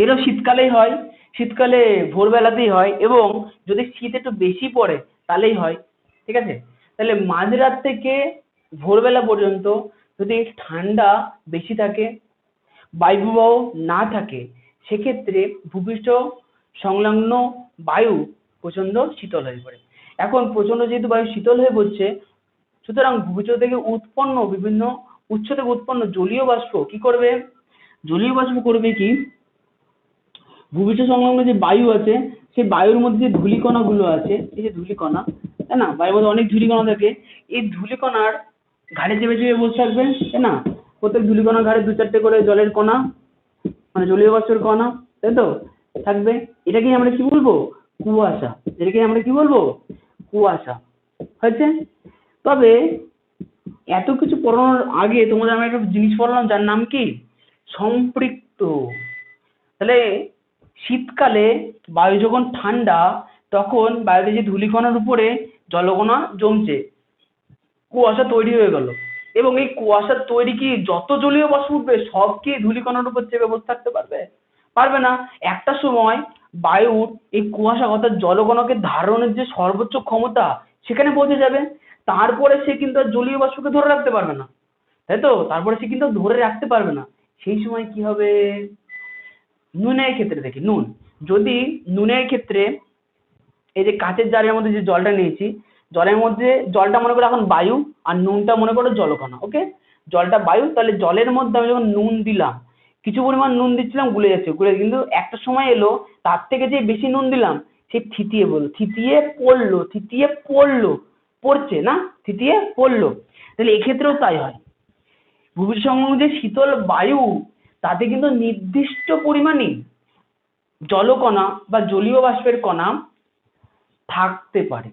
এরও শীতকালেই হয়, শীতকালে ভোরবেলাতেই হয় এবং যদি শীত একটু বেশি পড়ে তাহলেই হয়। ঠিক আছে, তাহলে মাঝরাত থেকে ভোরবেলা পর্যন্ত যদি ঠান্ডা বেশি থাকে, বায়ুপ্রবাহ না থাকে, সেক্ষেত্রে ভূপৃষ্ঠ সংলগ্ন বায়ু প্রচন্ড শীতল হয়ে পড়ে। এখন প্রচন্ড যেহেতু বায়ু শীতল হয়ে পড়ছে, সুতরাং ভূপৃষ্ঠ থেকে উৎপন্ন বিভিন্ন উৎস থেকে উৎপন্ন জলীয় বাষ্প কি করবে? জলীয় বাষ্প করবে কি, ভূপৃষ্ঠ সংলগ্ন যে বায়ু আছে সেই বায়ুর মধ্যে ধূলিকণা গুলো আছে, এই যে ধূলিকণা, তাই না? বায়ুর মধ্যে অনেক ধূলিকণা থাকে, এই ধূলিকণার ঘাড়ে চেপে চেপে বসে থাকবে, তাই না? প্রত্যেক ধূলিকণার ঘাড়ে 2-4টে করে জলের কণা, মানে জলীয় বাষ্পের কণা, তাই তো থাকবে। এটাকেই আমরা কি বলবো? কুয়াশা, এটাকে আমরা কি বলবো? কুয়াশা। হয়েছে? তবে এত কিছু পড়ানোর আগে তোমাদের আমি একটা জিনিস পড়ালাম যার নাম কি? সম্পৃক্ত। তাহলে শীতকালে বায়ু যখন ঠান্ডা তখন বায়ুতে যে ধূলিকণার উপরে জলকণা জমছে, কুয়াশা তৈরি হয়ে গেল, এবং এই কুয়াশার তৈরি কি যত জলীয় বাষ্প উঠবে সব কি ধূলিকণার উপর চেপে বসে থাকতে পারবে? পারবে না। একটা সময় বায়ুর এই কুয়াশা অর্থাৎ জলকণাকে ধারণের যে সর্বোচ্চ ক্ষমতা সেখানে পৌঁছে যাবে, তারপরে সে কিন্তু আর জলীয় বাষ্পকে ধরে রাখতে পারবে না, তাই তো? তারপরে সে কিন্তু ধরে রাখতে পারবে না। সেই সময় কি হবে? নুনের ক্ষেত্রে দেখি, নুন, যদি নুনের ক্ষেত্রে এই যে কাঁচের জারের মধ্যে যে জলটা নিয়েছি, জলের মধ্যে জলটা মনে করো এখন বায়ু, আর নুনটা মনে করো জলকণা, ওকে? জলটা বায়ু, তাহলে জলের মধ্যে আমি যখন নুন দিলাম, কিছু পরিমাণ নুন দিচ্ছিলাম, গুলে যাচ্ছে, গুলে, কিন্তু একটা সময় এলো তার থেকে যে বেশি নুন দিলাম সে থিতিয়ে বলল, থিতিয়ে পড়লো, থিতিয়ে পড়লো, পড়ছে না, থিতিয়ে পড়লো। তাহলে এক্ষেত্রেও তাই হয়। ভূপৃষ্ঠ সংলগ্ন যে শীতল বায়ু তাতে কিন্তু নির্দিষ্ট পরিমাণে জলকণা বা জলীয় বাষ্পের কণা থাকতে পারে,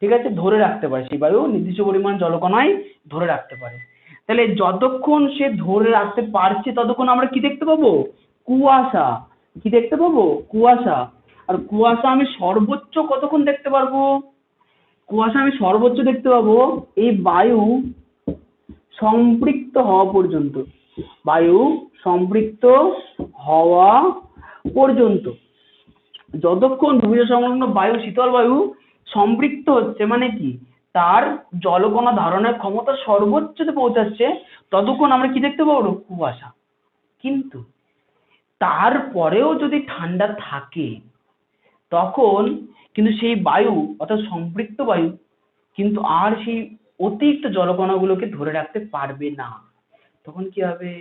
ঠিক আছে, ধরে রাখতে পারে, সেই বায়ু নির্দিষ্ট পরিমাণ জলকণায় ধরে রাখতে পারে। তাহলে যতক্ষণ সে ধরে রাখতে পারছে ততক্ষণ আমরা কি দেখতে পাবো? কুয়াশা। কি দেখতে পাবো? কুয়াশা। আর কুয়াশা আমি সর্বোচ্চ কতক্ষণ দেখতে পারবো? কুয়াশা আমি সর্বোচ্চ দেখতে পাবো এই বায়ু সম্পৃক্ত হওয়া পর্যন্ত, বায়ু সম্পৃক্ত হওয়া পর্যন্ত। যতক্ষণ ভূপৃষ্ঠ সংলগ্ন বায়ু, শীতল বায়ু সম্পৃক্ত হচ্ছে মানে কি, তার জলকণা ধারণের ক্ষমতা সর্বোচ্চতে পৌঁছাচ্ছে, ততক্ষণ আমরা কি দেখতে পাবো? কুয়াশা। কিন্তু তারপরেও যদি ঠান্ডা থাকে তখন কিন্তু সেই বায়ু অর্থাৎ সম্পৃক্ত বায়ু কিন্তু আর সেই অতিরিক্ত জলকণাগুলোকে ধরে রাখতে পারবে না। তখন কি হবে?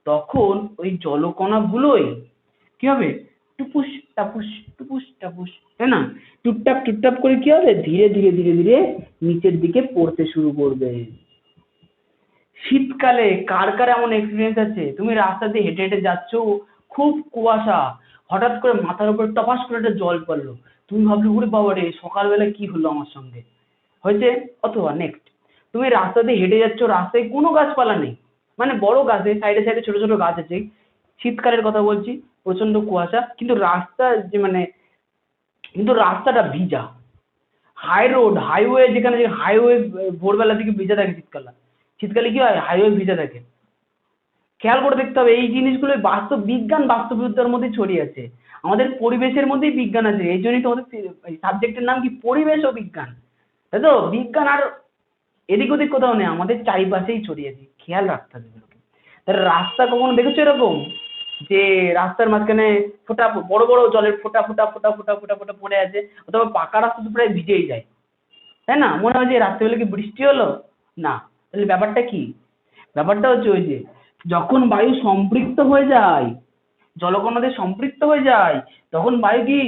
তখন ওই জলকণাগুলোই কি হবে? টুপুস টাপুস, টুপুস টাপুস, তাই না? টুপটাপ টুপটাপ করে কি হবে? ধীরে ধীরে ধীরে ধীরে নিচের দিকে পড়তে শুরু করবে। শীতকালে কার কার এমন এক্সপিরিয়েন্স আছে, তুমি রাস্তা দিয়ে হেঁটে হেঁটে যাচ্ছ, খুব কুয়াশা, হঠাৎ করে মাথার উপর টপাস করে একটা জল পড়লো, তুমি ভাবলে ওরে বাবা রে সকালবেলা কি হলো আমার সঙ্গে, হয়েছে? অথবা নেক্সট, তুমি রাস্তা দিয়ে হেঁটে যাচ্ছ, রাস্তায় কোনো গাছপালা নেই, মানে বড় গাছ নেই, সাইডে সাইডে ছোট ছোট গাছ আছে, শীতকালের কথা বলছি, প্রচন্ড কুয়াশা, কিন্তু রাস্তা যে মানে কিন্তু রাস্তাটা ভিজা, হাই রোড, হাইওয়ে, যেখানে যে হাইওয়ে ভোরবেলা থেকে ভিজা থাকে, শীতকালে, শীতকালে কি হয়? হাইওয়ে ভিজা থাকে। খেয়াল করে দেখতে হবে এই জিনিসগুলো, বাস্তব বিজ্ঞান বাস্তবিকতার মধ্যে ছড়িয়ে আছে, আমাদের পরিবেশের মধ্যেই বিজ্ঞান আছে, এই জন্যই তোমাদের সাবজেক্টের নাম কি? পরিবেশ ও বিজ্ঞান, তাই তো? বিজ্ঞান আর এদিক ওদিক কোথাও নেই, আমাদের চারিপাশেই ছড়িয়ে আছে, খেয়াল রাখতে হবে এগুলোকে। তাহলে রাস্তা কখনো দেখেছো এরকম যে রাস্তার মাঝখানে ফোঁটা, বড় বড় জলের ফোঁটা ফোঁটা ফোঁটা ফোঁটা ফোঁটা ফোঁটা পড়ে আছে, অথবা পাকা রাস্তা তো প্রায় ভিজেই যায়, তাই না? মনে হয় যে রাত্রেবেলা কি বৃষ্টি হলো? না। তাহলে ব্যাপারটা কি? ব্যাপারটা হচ্ছে ওই যে যখন বায়ু সম্পৃক্ত হয়ে যায়, জলকণাতে সম্পৃক্ত হয়ে যায়, তখন বায়ু কি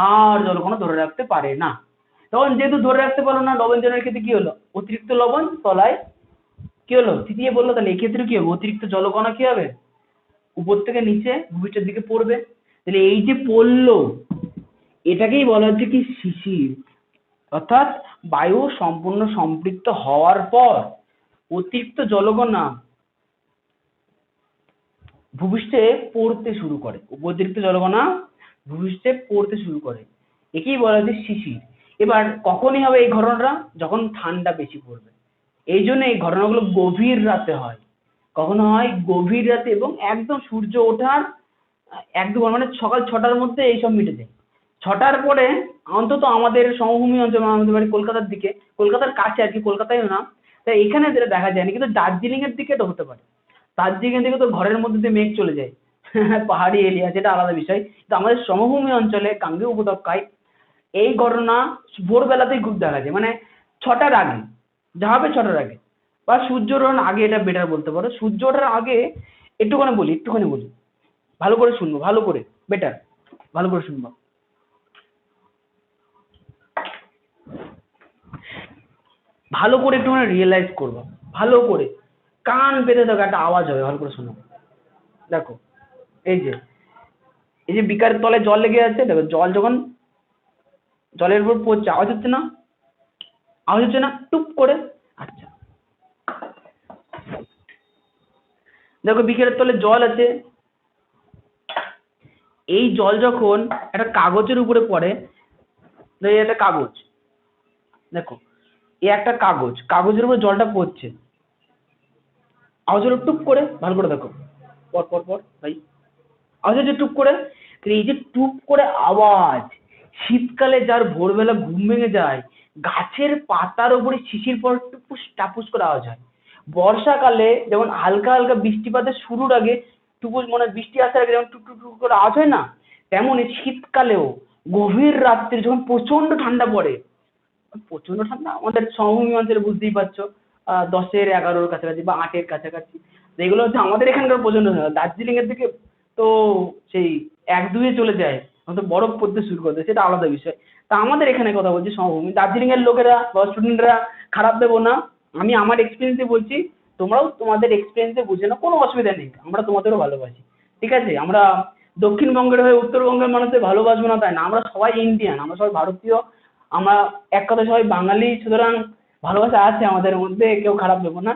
আর জলকণা ধরে রাখতে পারে না। তখন যেহেতু ধরে রাখতে পারলো না, লবণজনের ক্ষেত্রে কি হলো? অতিরিক্ত লবণ তলায় কি হলো? থিতিয়ে বললো। তাহলে এক্ষেত্রে কি হবে? অতিরিক্ত জলকণা কি হবে? উপর থেকে নিচে ভূপৃষ্ঠের দিকে পড়বে। তাহলে এই যে পড়লো, এটাকেই বলা হচ্ছে কি? শিশির। অর্থাৎ বায়ু সম্পূর্ণ সম্পৃক্ত হওয়ার পর অতিরিক্ত জলকণা ভূপৃষ্ঠে পড়তে শুরু করে, অতিরিক্ত জলকণা ভূপৃষ্ঠে পড়তে শুরু করে, একেই বলা হচ্ছে শিশির। এবার কখনই হবে এই ঘটনাটা? যখন ঠান্ডা বেশি পড়বে। এই জন্য এই ঘটনাগুলো গভীর রাতে হয়। কখনো হয় গভীর রাতে এবং একদম সূর্য ওঠার এক দু ঘন্টা, মানে সকাল 6টার মধ্যে এইসব মিটে যায়। 6টার পরে অন্তত আমাদের সমভূমি অঞ্চল, মানে আমাদের বাড়ি কলকাতার দিকে, কলকাতার কাছে আর কি, কলকাতায় না, তাই এখানে যেটা দেখা যায়নি, কিন্তু দার্জিলিং এর দিকে তো হতে পারে। দার্জিলিং এর দিকে তো ঘরের মধ্যে দিয়ে মেঘ চলে যায় পাহাড়ি এরিয়া, যেটা আলাদা বিষয়, কিন্তু আমাদের সমভূমি অঞ্চলে গাঙ্গেয় উপত্যকায় এই ঘটনা ভোরবেলাতেই খুব দেখা যায়, মানে 6টার আগে, যা হবে 6টার আগে বা সূর্য ওঠার আগে, এটা বেটার বলতে পারো, সূর্য ওঠার আগে। একটুখানি বলি, ভালো করে শুনবো, ভালো করে, বেটার, ভালো করে শুনবো, ভালো করে একটুখানি রিয়েলাইজ করবো, ভালো করে কান পেতে থাকো, একটা আওয়াজ হবে, ভালো করে শোনো। দেখো, এই যে বিকারের তলায় জল লেগে আছে, দেখো জল যখন জলের উপর পড়ছে, আওয়াজ হচ্ছে না? আওয়াজ হচ্ছে না টুপ করে? আচ্ছা, দেখো বিকেলের তলে জল আছে, এই জল যখন একটা কাগজের উপরে পড়ে, এই একটা কাগজ, দেখো এই একটা কাগজ, কাগজের উপর জলটা পড়ছে, আওয়াজ হলো টুপ করে, ভালো করে দেখো, পর পর পর ভাই, আওয়াজ হচ্ছে টুপ করে। তো এই যে টুপ করে আওয়াজ, শীতকালে যার ভোরবেলা ঘুম ভেঙে যায়, গাছের পাতার উপরে শিশির পর টুপুস টাপুস করে আওয়াজ হয়। বর্ষাকালে যেমন হালকা হালকা বৃষ্টিপাতের শুরুর আগে টুপুস, মনে হয় বৃষ্টি আসার আগে যেমন টুক টুক টুক করে আওয়াজ হয় না, তেমনই শীতকালেও গভীর রাত্রে যখন প্রচন্ড ঠান্ডা পড়ে, প্রচন্ড ঠান্ডা আমাদের সমভূমি অঞ্চলে বুঝতেই পারছো, 10-এর 11-র কাছাকাছি বা 8-এর কাছাকাছি, এগুলো হচ্ছে আমাদের এখানকার প্রচন্ড ঠান্ডা। দার্জিলিং এর দিকে তো সেই 1-2-এ চলে যায়, হয়তো বরফ পড়তে শুরু করে দেয়, সেটা আলাদা বিষয়। তা আমাদের এখানে কথা বলছি সমভূমি, দার্জিলিং এর লোকেরা বা স্টুডেন্টরা খারাপ দেবো না, আমি আমার এক্সপিরিয়েন্সে বলছি, তোমরাও তোমাদের এক্সপিরিয়েন্সে বুঝে নাও, কোনো অসুবিধা নেই, আমরা তোমাদেরও ভালোবাসি, ঠিক আছে? আমরা দক্ষিণবঙ্গের হয়ে উত্তরবঙ্গের মানুষদের ভালোবাসবো না তাই না, আমরা সবাই ইন্ডিয়ান, আমরা সবাই ভারতীয়, আমরা এক কথায় সবাই বাঙালি, সুতরাং ভালোবাসা আছে আমাদের মধ্যে, কেউ খারাপ দেবো না,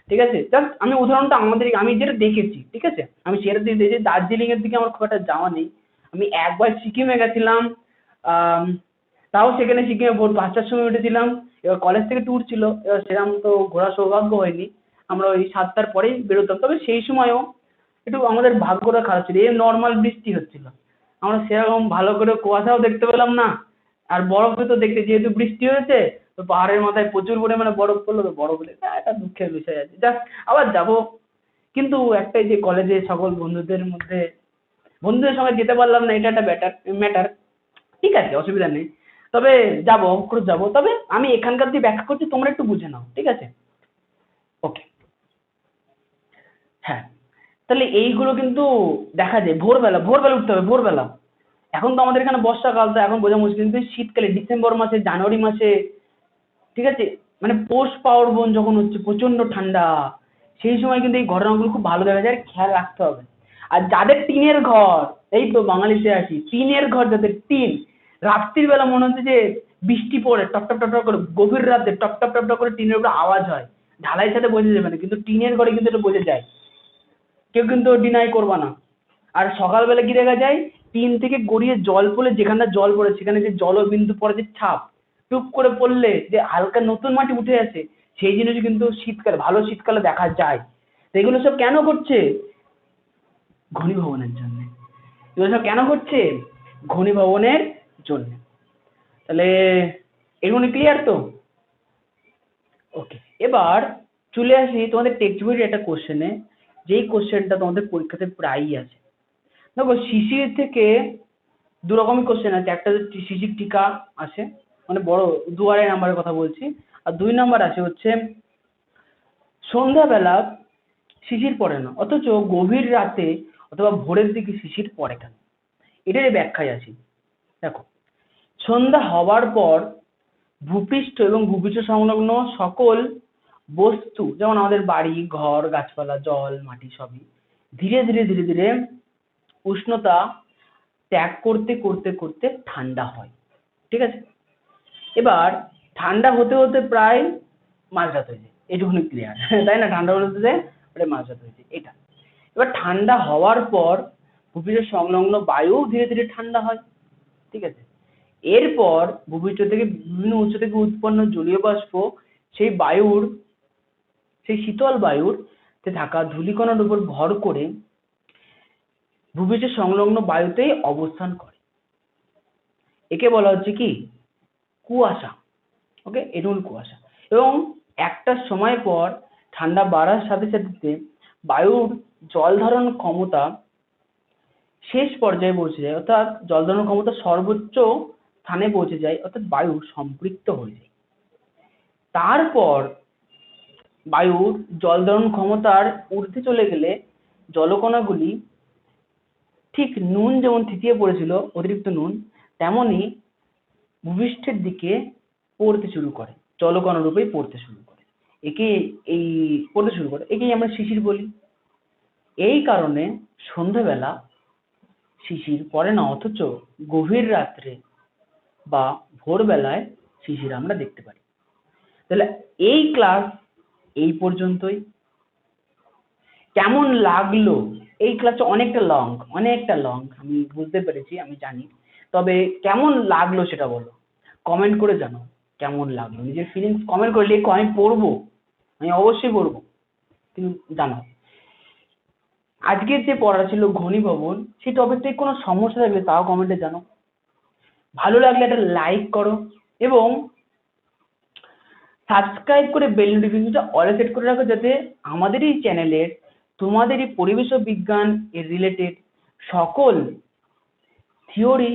ঠিক আছে? জাস্ট আমি উদাহরণটা আমাদের, আমি যেটা দেখেছি, ঠিক আছে, আমি সেটা দিয়ে দিয়েছি। দার্জিলিং এর দিকে আমার খুব একটা যাওয়া নেই, আমি একবার সিকিমে গেছিলাম, আম, তাও সেখানে সিকিমে ভোর 5টার সময় উঠেছিলাম, এবার কলেজ থেকে ট্যুর ছিল, এবার সেরকম তো ঘোরার সৌভাগ্য হয়নি, আমরা ওই 7টার পরেই বেরোতাম, তবে সেই সময়ও একটু আমাদের ভাগ্যটা খারাপ ছিল, এই নর্মাল বৃষ্টি হচ্ছিল, আমরা সেরকম ভালো করে কুয়াশাও দেখতে পেলাম না, আর বরফে তো দেখতে, যেহেতু বৃষ্টি হয়েছে তো পাহাড়ের মাথায় প্রচুর পরিমাণে বরফ পড়লো, তো বরফে একটা দুঃখের বিষয় আছে, যাক আবার যাব। কিন্তু একটাই যে কলেজে সকল বন্ধুদের মধ্যে, বন্ধুদের সঙ্গে যেতে পারলাম না, এটা একটা ম্যাটার, ঠিক আছে, অসুবিধা নেই, তবে যাবো, অবশ্যই যাবো, তবে আমি এখানকার দিয়ে ব্যাখ্যা করছি, তোমরা একটু বুঝে নাও, ঠিক আছে? ওকে, হ্যাঁ, তাহলে এইগুলো কিন্তু দেখা যায় ভোরবেলা, ভোরবেলা উঠতে হবে, ভোরবেলা। এখন তো আমাদের এখানে বর্ষাকাল, তো এখন বোঝা মুশকিল, কিন্তু শীতকালে ডিসেম্বর মাসে, জানুয়ারি মাসে, ঠিক আছে, মানে পৌষ পার্বণ যখন হচ্ছে প্রচন্ড ঠান্ডা, সেই সময় কিন্তু এই ঘটনাগুলো খুব ভালো দেখা যায়, আর খেয়াল রাখতে হবে। আর যাদের টিনের ঘর, এই তো বাঙালিতে আছি, টিনের ঘর যাদের, টিন, রাত্রির বেলা মনে হচ্ছে যে বৃষ্টি পড়ে টপ টপ টপ টপ করে, গভীর রাতে টপ টপ টপ টপ করে টিনের উপরে আওয়াজ হয়, ঢালাইয়ের সাথে বোঝা যাবে না, কিন্তু টিনের ঘরে কিন্তু এটা বোঝা যায়, কেউ কিন্তু ডিনাই করবা না। আর সকালবেলা কি দেখা যায়, টিন থেকে গড়িয়ে জল পড়লে, যেখানটা জল পড়ে সেখানে যে জলবিন্দু পড়ে, যে ছাপ টুপ করে পড়লে যে হালকা নতুন মাটি উঠে আসে, সেই জিনিস কিন্তু শীতকালে, ভালো শীতকালে দেখা যায়। তো এগুলো সব কেন করছে? ঘনীভবনের জন্য। এগুলো সব কেন করছে? ঘনীভবনের জন্য। তাহলে এগুলো ক্লিয়ার তো? ওকে, এবার চলে আসি তোমাদের টেক্সট বইয়ের একটা কোশ্চেনে, যেই কোশ্চেনটা তোমাদের পরীক্ষাতে প্রায়ই আসে। দেখো শিশির থেকে দু রকমের কোশ্চেন আছে, একটা হচ্ছে শিশির টিকা আসে, মানে বড় 2-2.5 নাম্বারের কথা বলছি, আর 2 নাম্বার আসে হচ্ছে সন্ধ্যাবেলা শিশির পড়ে না, অথচ গভীর রাতে অথবা ভোরের দিকে শিশির পড়ে কেন? এটারই ব্যাখ্যায় আসি। দেখো, সন্ধ্যা হওয়ার পর ভূপৃষ্ঠ এবং ভূপৃষ্ঠ সংলগ্ন সকল বস্তু, যেমন আমাদের বাড়ি ঘর গাছপালা জল মাটি সবই ধীরে ধীরে ধীরে ধীরে উষ্ণতা ত্যাগ করতে করতে করতে ঠান্ডা হয়, ঠিক আছে? এবার ঠান্ডা হতে হতে প্রায় মাঝরাত হয়ে যায়, এটুকুনি ক্লিয়ার তাই না? ঠান্ডা হতে হতে প্রায় মাঝরাত হয়ে যায় এটা। এবার ঠান্ডা হওয়ার পর ভূপৃষ্ঠ সংলগ্ন বায়ু ধীরে ধীরে ঠান্ডা হয়, ঠিক আছে? এরপর ভূপৃষ্ঠ থেকে বিভিন্ন উৎস থেকে উৎপন্ন জলীয় বাষ্প সেই বায়ুর, সেই শীতল বায়ুর তে থাকা ধূলিকণার উপর ভর করে ভূপৃষ্ঠের সংলগ্ন বায়ুতেই অবস্থান করে, একে বলা হচ্ছে কি? কুয়াশা। ওকে, এটা হল কুয়াশা। এবং একটা সময় পর ঠান্ডা বাড়ার সাথে সাথে বায়ুর জল ধারণ ক্ষমতা শেষ পর্যায়ে পৌঁছে যায়, অর্থাৎ জল ধারণ ক্ষমতা সর্বোচ্চ স্থানে পৌঁছে যায়, অর্থাৎ বায়ু সম্পৃক্ত হয়ে যায়। তারপর বায়ুর জল ধারণ ক্ষমতার ঊর্ধ্বে চলে গেলে জলকণাগুলি ঠিক নুন যেমন থিতিয়ে পড়েছিল, অতিরিক্ত নুন, তেমনি ভূপৃষ্ঠের দিকে পড়তে শুরু করে, জলকণা রূপেই পড়তে শুরু করে, একে এই পড়তে শুরু করে, একেই আমরা শিশির বলি। এই কারণে সন্ধ্যাবেলা শিশির পড়ে না, অথচ গভীর রাত্রে বা ভোরবেলায় শিশির আমরা দেখতে পারি। তাহলে এই ক্লাস এই পর্যন্তই। কেমন লাগলো? এই ক্লাসটা অনেকটা লং, আমি বুঝতে পেরেছি, আমি জানি। তবে কেমন লাগলো সেটা বলো, কমেন্ট করে জানাও কেমন লাগলো। নিজের ফিলিংস কমেন্ট করে লেখো, আমি পড়বো, আমি অবশ্যই পড়বো, কিন্তু জানাও। আজকের যে পড়া ছিল ঘনীভবন, সেই টপিকটায় কোনো সমস্যা থাকলে তাও কমেন্টে জানাও। ভালো লাগলে একটা লাইক করো এবং সাবস্ক্রাইব করে বেল নোটিফিকেশনটা অলে সেট করে রাখো, যাতে আমাদের এই চ্যানেলের তোমাদের এই পরিবেশ ও বিজ্ঞান এর রিলেটেড সকল থিওরি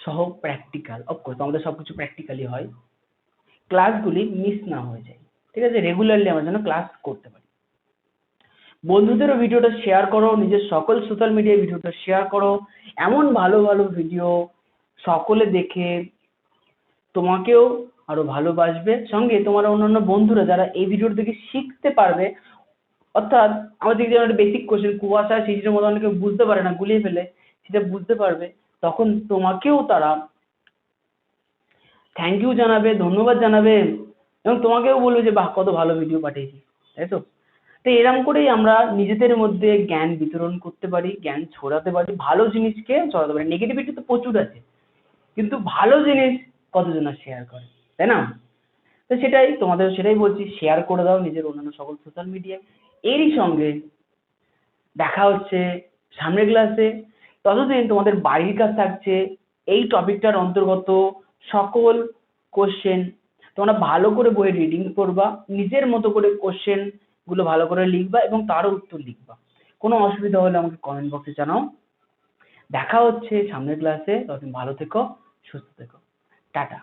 সহ প্র্যাকটিক্যাল, অফকোর্স আমাদের সবকিছু প্র্যাকটিক্যালি হয়, ক্লাসগুলি মিস না হয়ে যায়। ঠিক আছে, রেগুলারলি আমরা যেন ক্লাস করতে পারি। বন্ধুদেরও ভিডিওটা শেয়ার করো, নিজের সকল সোশ্যাল মিডিয়ায় ভিডিওটা শেয়ার করো। এমন ভালো ভালো ভিডিও সকলে দেখে তোমাকেও আরো ভালোবাসবে, সঙ্গে তোমার অন্যান্য বন্ধুরা যারা এই ভিডিওটা দেখে শিখতে পারবে। অর্থাৎ আমাদের যে একটা বেসিক কোশ্চেন, কুয়াশা শিশিরের মতো অনেকে বুঝতে পারে না, গুলিয়ে ফেলে, সেটা বুঝতে পারবে। তখন তোমাকেও তারা থ্যাংক ইউ জানাবে, ধন্যবাদ জানাবে, এবং তোমাকেও বলবে যে বাহ কত ভালো ভিডিও পাঠিয়েছিস, তাই তো? তো এরকম করেই আমরা নিজেদের মধ্যে জ্ঞান বিতরণ করতে পারি, জ্ঞান ছড়াতে পারি, ভালো জিনিসকে ছড়াতে পারি। নেগেটিভিটি তো প্রচুর আছে, কিন্তু ভালো জিনিস কতজন শেয়ার করে, তাই না? তো সেটাই তোমাদের সেটাই বলছি, শেয়ার করে দাও নিজের অন্যান্য সকল সোশ্যাল মিডিয়ায়। এরই সঙ্গে দেখা হচ্ছে সামনের ক্লাসে। ততদিন তোমাদের বাড়ির কাজ থাকছে এই টপিকটার অন্তর্গত সকল কোশ্চেন তোমরা ভালো করে বইয়ে রিডিং করবা, নিজের মতো করে কোশ্চেন গুলো ভালো করে লিখবা এবং তারও উত্তর লিখবা। কোনো অসুবিধা হলে আমাকে কমেন্ট বক্সে জানাও। দেখা হচ্ছে সামনের ক্লাসে, ততদিন ভালো থেকো, সুস্থ থেকো, টাটা।